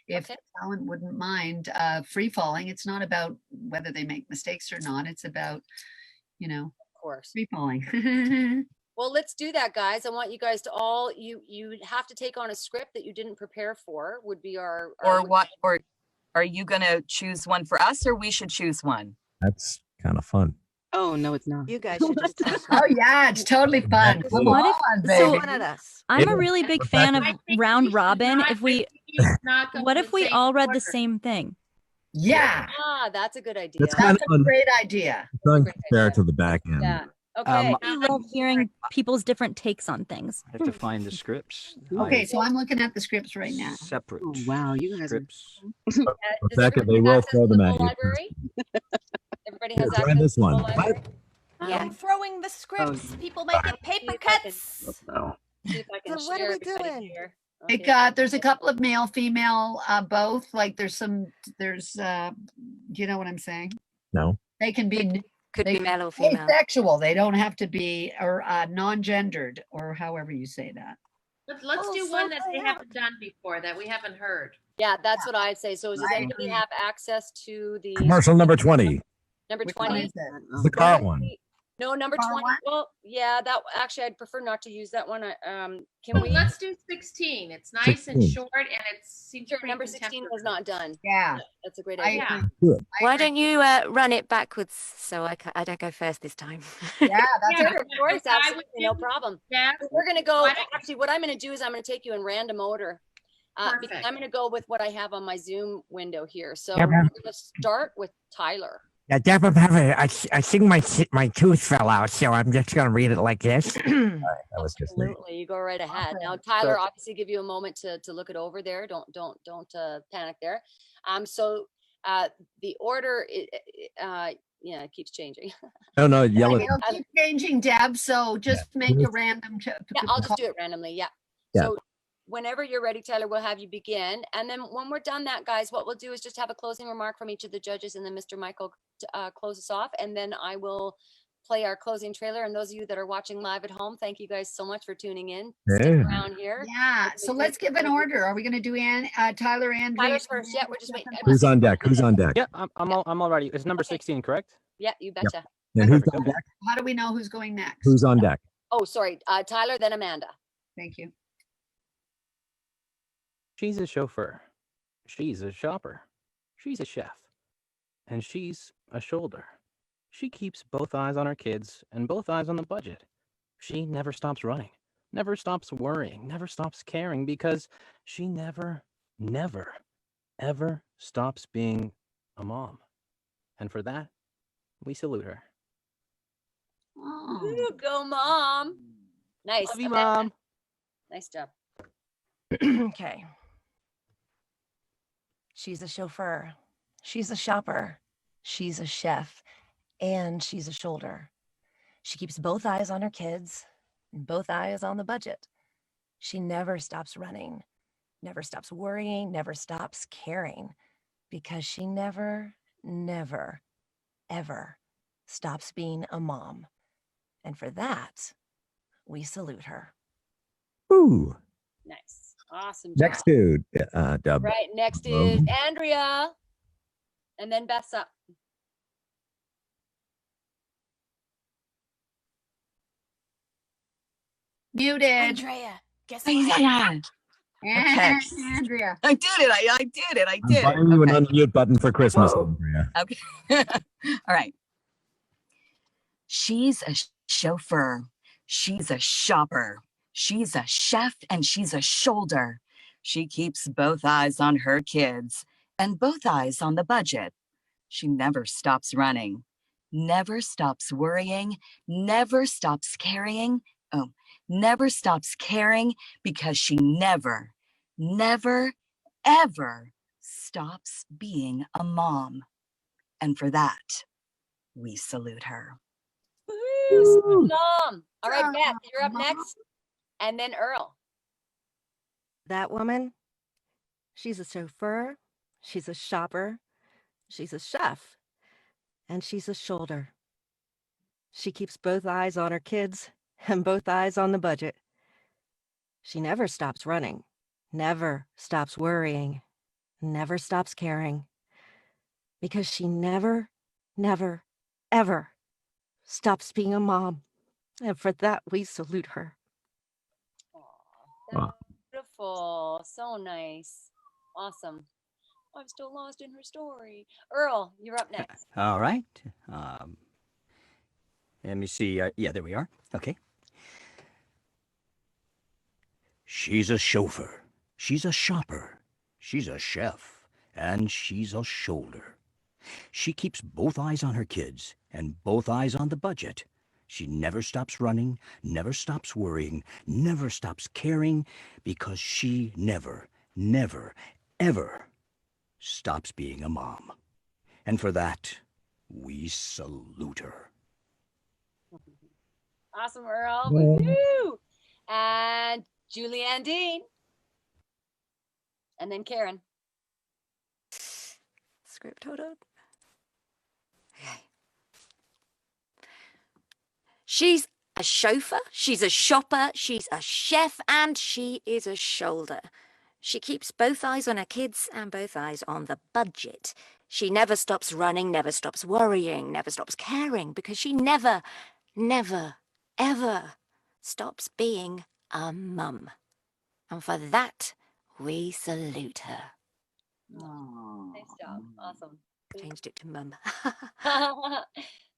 if the talent wouldn't mind free falling. It's not about whether they make mistakes or not. It's about, of course, free falling. Well, let's do that, guys. I want you guys to all you have to take on a script that you didn't prepare for. Would be our Or what? Or are you gonna choose one for us, or we should choose one? That's kind of fun. Oh, no, it's not. You guys should just talk. Oh yeah, it's totally fun. Come What if- on, so- baby. One at us. I'm a really big fan of round robin. If we, Not go what the if we same all read order. the same thing? Yeah, that's a good idea. That's kind that's of a great idea. It's unfair to the back end. Yeah. Okay. I love hearing people's different takes on things. I have to find the scripts. Okay, so I'm looking at the scripts right now. Separate. Oh, wow, you guys are. scripts. Rebecca, they will throw them at you. Library. Everybody Here, has try access this to the one. library. I'm throwing the scripts. People making paper See if I can- cuts. No. See if I can So what are share we everybody doing? here. It Okay. got, there's a couple of male, female, both. Like do you know what I'm saying? No. They can be Could they be male or female. asexual. They don't have to be, or non-gendered, or however you say that. Let's Oh, do so one that they fun. haven't done before that we haven't heard. Yeah, that's what I'd say. So does I anybody agree. have access to the Commercial number 20. number Which one 20? is it? The car one. No, number Car 20. one? Well, yeah, that actually I'd prefer not to use that one. Can Well, we? let's do 16. It's nice and 16. short, and it seems Sure, pretty number 16 was contemporary. not done. Yeah, That's a great I idea. Yeah. agree. Good. I Why agree. don't you run it backwards so I don't go first this time? Yeah, that's Yeah, Sure, of course, I would absolutely, no do- problem. Yeah. We're gonna go. Why don't- Actually, what I'm gonna do is I'm gonna take you in random order. Because Perfect. I'm gonna go with what I have on my Zoom window here. So Yeah, we're ma'am. gonna start with Tyler. Yeah, I think my tooth fell out, so I'm just gonna read it like this. That was just me. Absolutely, you go right ahead. Now, Okay. Tyler, obviously, give you a moment to look it over there. Don't panic there. So the order, yeah, it keeps changing. No, no, yell it. It'll keep changing, Deb. So just make a random. Yeah, I'll just do it randomly. Yeah. Yeah. So whenever you're ready, Tyler, we'll have you begin. And then when we're done that, guys, what we'll do is just have a closing remark from each of the judges, and then Mr. Michael close us off. And then I will play our closing trailer. And those of you that are watching live at home, thank you guys so much for tuning in. Stick Yeah. around here. Yeah. So let's give an order. Are we going to do Tyler, Andrew? Tyler's first. Yeah, we're just waiting. Who's on deck? Who's on deck? Yeah, I'm all ready. It's number 16, correct? Yeah, you betcha. And who's on deck? How do we know who's going next? Who's on deck? Oh, sorry. Tyler, then Amanda. Thank you. She's a chauffeur. She's a shopper. She's a chef. And she's a shoulder. She keeps both eyes on her kids and both eyes on the budget. She never stops running, never stops worrying, never stops caring, because she never, ever stops being a mom. And for that, we salute her. Oh. Ooh, go, Mom. Nice. Love you, Amanda. Mom. Nice job. Okay. She's a chauffeur. She's a shopper. She's a chef. And she's a shoulder. She keeps both eyes on her kids and both eyes on the budget. She never stops running, never stops worrying, never stops caring, because she never, ever stops being a mom. And for that, we salute her. Ooh. Nice. Awesome job. Next dude, Dub. Right. Next Hello. is Andrea. And then Beth's up. Muted. Andrea, guess what? Yeah. Okay. Andrea. I did it. I did it. I I'm did it. buying you an Okay. unmute button for Christmas, Andrea. Okay. All right. She's a chauffeur. She's a shopper. She's a chef and she's a shoulder. She keeps both eyes on her kids and both eyes on the budget. She never stops running, never stops worrying, never stops carrying. Oh, never stops caring because she never, ever stops being a mom. And for that, we salute her. Woo, sweet mom. All right, Beth, you're up next. And then Earl. That woman, she's a chauffeur, she's a shopper, she's a chef, and she's a shoulder. She keeps both eyes on her kids and both eyes on the budget. She never stops running, never stops worrying, never stops caring, because she never, ever stops being a mom. And for that, we salute her. That's beautiful. So nice. Awesome. I'm still lost in her story. Earl, you're up next. All right. Let me see. Yeah, there we are. Okay. She's a chauffeur. She's a shopper. She's a chef. And she's a shoulder. She keeps both eyes on her kids and both eyes on the budget. She never stops running, never stops worrying, never stops caring, because she never, ever stops being a mom. And for that, we salute her. Awesome, Earl. Woo! And Julianne Dean. And then Karen. Script, hold on. Okay. She's a chauffeur, she's a shopper, she's a chef, and she is a shoulder. She keeps both eyes on her kids and both eyes on the budget. She never stops running, never stops worrying, never stops caring, because she never, ever stops being a mum. And for that, we salute her. Nice job. Awesome. Changed it to mum.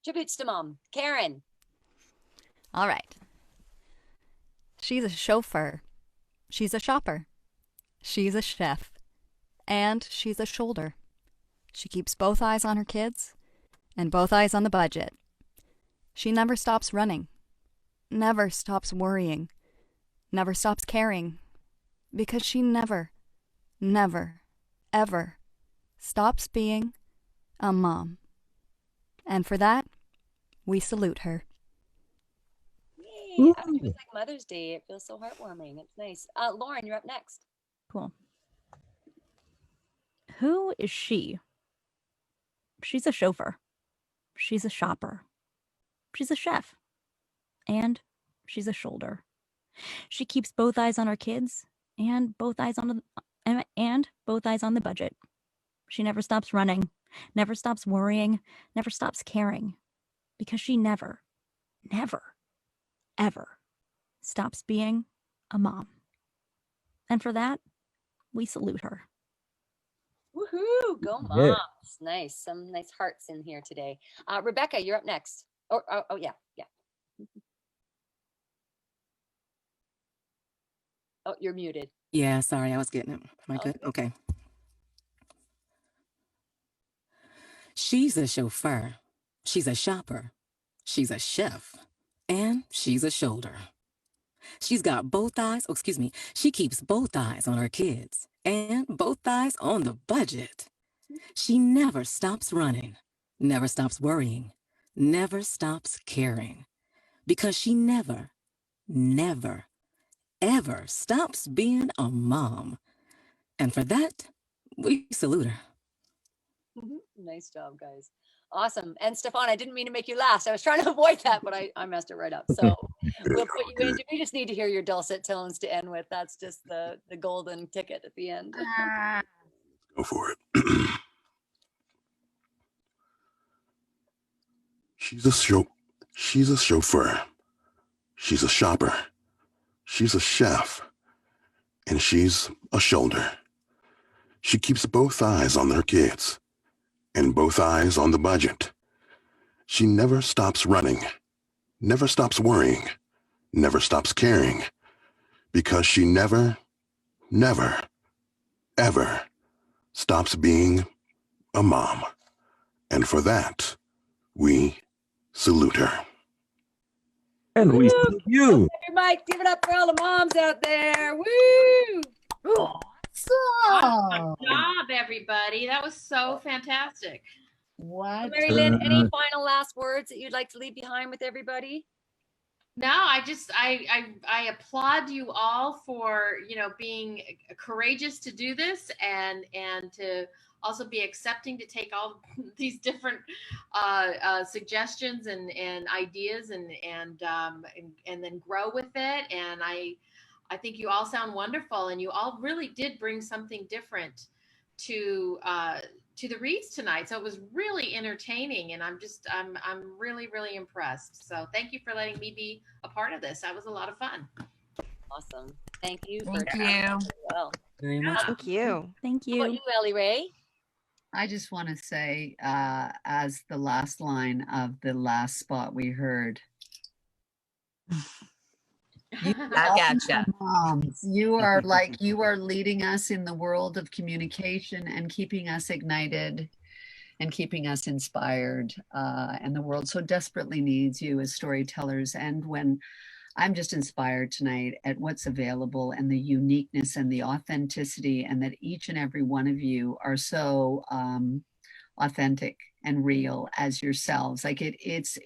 Tributes to mom. Karen. All right. She's a chauffeur. She's a shopper. She's a chef. And she's a shoulder. She keeps both eyes on her kids and both eyes on the budget. She never stops running, never stops worrying, never stops caring, because she never, ever stops being a mom. And for that, we salute her. Yay. It was like Mother's Day. It feels so heartwarming. It's nice. Lauren, you're up next. Cool. Who is she? She's a chauffeur. She's a shopper. She's a chef. And she's a shoulder. She keeps both eyes on her kids and both eyes on the budget. She never stops running, never stops worrying, never stops caring, because she never, ever stops being a mom. And for that, we salute her. Woohoo! Go moms. Yeah. Nice. Some nice hearts in here today. Rebecca, you're up next. Oh, yeah. Oh, you're muted. Yeah, sorry, I was getting it. Am I good? Okay. She's a chauffeur. She's a shopper. She's a chef. And she's a shoulder. She's got both eyes. Oh, excuse me. She keeps both eyes on her kids and both eyes on the budget. She never stops running, never stops worrying, never stops caring, because she never, ever stops being a mom. And for that, we salute her. Nice job, guys. Awesome. And Stefan, I didn't mean to make you last. I was trying to avoid that, but I messed it right up. So we'll put you in. We just need to hear your dulcet tones to end with. That's just the golden ticket at the end. Go for it. She's a chauffeur. She's a shopper. She's a chef, and she's a shoulder. She keeps both eyes on her kids and both eyes on the budget. She never stops running, never stops worrying, never stops caring, because she never, ever stops being a mom. And for that, we salute her. And we salute you. Hey, Mike, give it up for all the moms out there. Woo! Awesome job, everybody. That was so fantastic. What? Mary Lynn, any final last words that you'd like to leave behind with everybody? No, I applaud you all for, being courageous to do this and to also be accepting to take all these different suggestions and ideas and then grow with it. And I think you all sound wonderful, and you all really did bring something different to the reads tonight. So it was really entertaining, and I'm really, really impressed. So thank you for letting me be a part of this. That was a lot of fun. Awesome. Thank you. Thank you. Well, Very much. Thank you. Thank how about you. you, Ellie Ray? I just want to say, as the last line of the last spot we heard, Back at ya. moms, you are leading us in the world of communication and keeping us ignited and keeping us inspired. And the world so desperately needs you as storytellers. And when I'm just inspired tonight at what's available and the uniqueness and the authenticity, and that each and every one of you are so authentic and real as yourselves. Like it's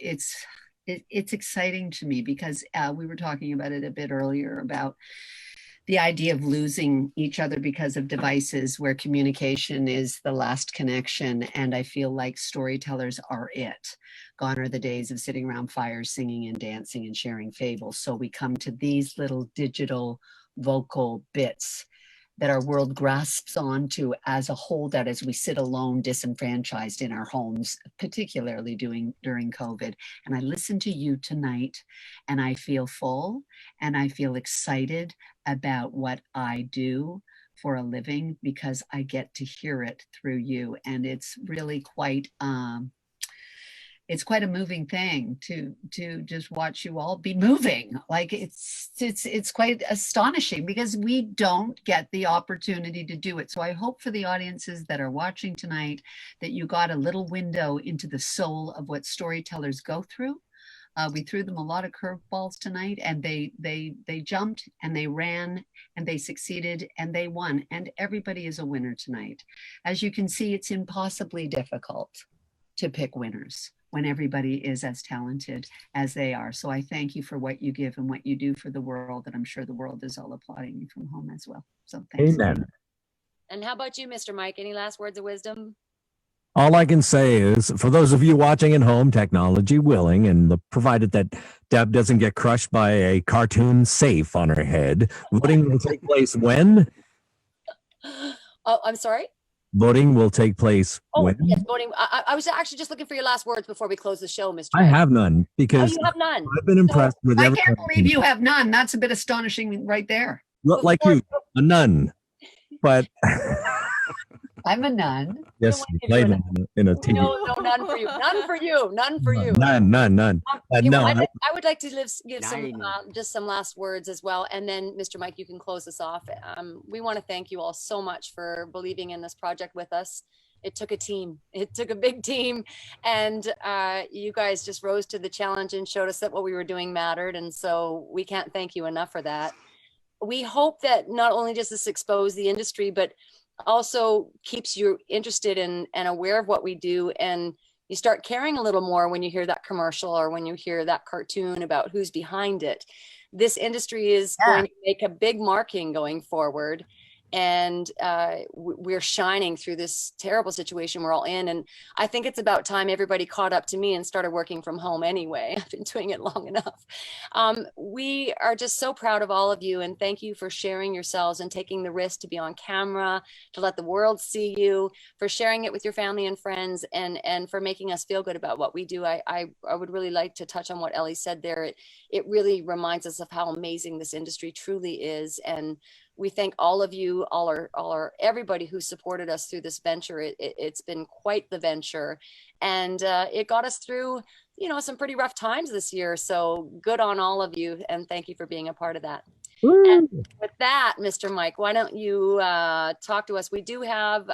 exciting to me, because we were talking about it a bit earlier about the idea of losing each other because of devices, where communication is the last connection. And I feel like storytellers are it. Gone are the days of sitting around fires, singing and dancing and sharing fables. So we come to these little digital vocal bits that our world grasps onto as a whole, that as we sit alone, disenfranchised in our homes, particularly during COVID. And I listen to you tonight, and I feel full, and I feel excited about what I do for a living, because I get to hear it through you. And it's really quite a moving thing to just watch you all be moving. Like it's quite astonishing, because we don't get the opportunity to do it. So I hope for the audiences that are watching tonight that you got a little window into the soul of what storytellers go through. We threw them a lot of curveballs tonight, and they jumped and they ran and they succeeded and they won. And everybody is a winner tonight. As you can see, it's impossibly difficult to pick winners when everybody is as talented as they are. So I thank you for what you give and what you do for the world, and I'm sure the world is all applauding you from home as well. So thanks. Amen. And how about you, Mr. Mike? Any last words of wisdom? All I can say is, for those of you watching at home, technology willing, and provided that Deb doesn't get crushed by a cartoon safe on her head, voting will take place when? Oh, I'm sorry? Voting will take place when? Yes, voting. I was actually just looking for your last words before we close the show, Mr. I have none, because you have none. I've been impressed with I everything. can't believe you have none. That's a bit astonishing right there. Look like you, a nun. But I'm a nun. yes, you played in a TV. No, none for you. None for you. None for you. None. No, I would like to give some just some last words as well, and then Mr. Mike, you can close us off. We want to thank you all so much for believing in this project with us. It took a team. It took a big team, and you guys just rose to the challenge and showed us that what we were doing mattered, and so we can't thank you enough for that. We hope that not only does this expose the industry, but also keeps you interested in and aware of what we do, and you start caring a little more when you hear that commercial or when you hear that cartoon about who's behind it. This industry is going to make a big marking going forward, and we're shining through this terrible situation we're all in. And I think it's about time everybody caught up to me and started working from home anyway. I've been doing it long enough. We are just so proud of all of you, and thank you for sharing yourselves and taking the risk to be on camera, to let the world see you, for sharing it with your family and friends, and for making us feel good about what we do. I would really like to touch on what Ellie said there. It really reminds us of how amazing this industry truly is, and we thank all of you, everybody who supported us through this venture. It's been quite the venture, and it got us through, you know, some pretty rough times this year. So good on all of you, and thank you for being a part of that. And with that, Mr. Mike, why don't you talk to us? We do have,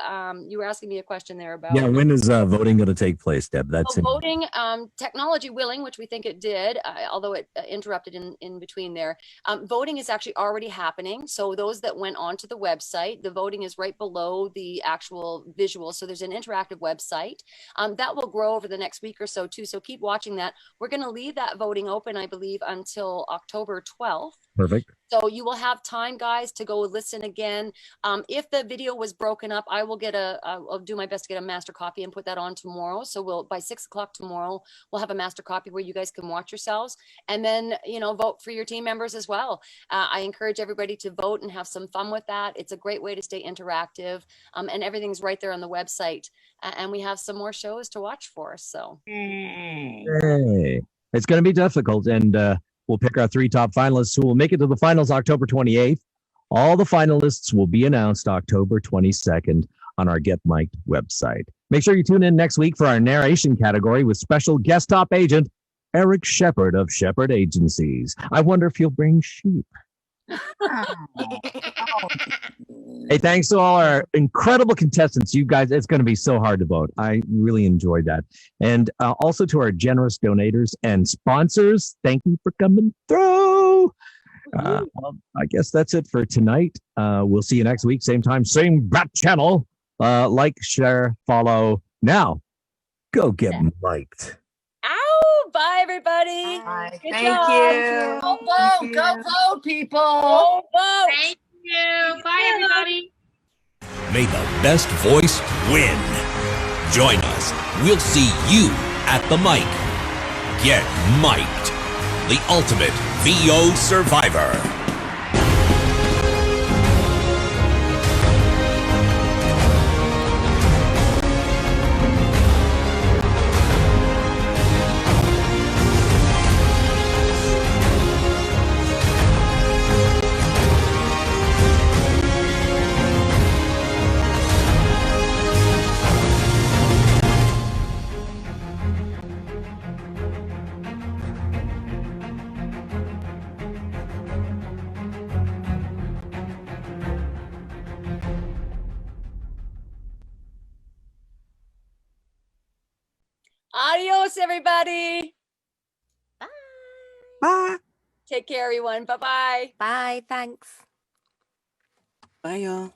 you were asking me a question there about. Yeah, when is voting going to take place, Deb? That's voting, technology willing, which we think it did, although it interrupted in between there. Voting is actually already happening. So those that went onto the website, the voting is right below the actual visual. So there's an interactive website that will grow over the next week or so too. So keep watching that. We're going to leave that voting open, I believe, until October 12th. Perfect. So you will have time, guys, to go listen again. If the video was broken up, I'll do my best to get a master copy and put that on tomorrow. So by 6 o'clock tomorrow, we'll have a master copy where you guys can watch yourselves, and then, you know, vote for your team members as well. I encourage everybody to vote and have some fun with that. It's a great way to stay interactive, and everything's right there on the website. And we have some more shows to watch for. So Hey, it's going to be difficult, and we'll pick our 3 top finalists who will make it to the finals October 28th. All the finalists will be announced October 22nd on our Get Mic'd website. Make sure you tune in next week for our narration category with special guest top agent Eric Shepard of Shepard Agencies. I wonder if he'll bring sheep. Hey, thanks to all our incredible contestants. You guys, it's going to be so hard to vote. I really enjoyed that. And also to our generous donators and sponsors, thank you for coming through. Well, I guess that's it for tonight. We'll see you next week, same time, same bat channel. Like, share, follow. Now, go get mic'd. Ow! Bye, everybody. Bye. Good Thank job. you. Go vote. Go vote, people. Go vote. Thank you. Bye, everybody. May the best voice win. Join us. We'll see you at the mic. Get mic'd. The ultimate VO survivor. Adios, everybody. Bye. Bye. Take care, everyone. Bye-bye. Bye, thanks. Bye, y'all.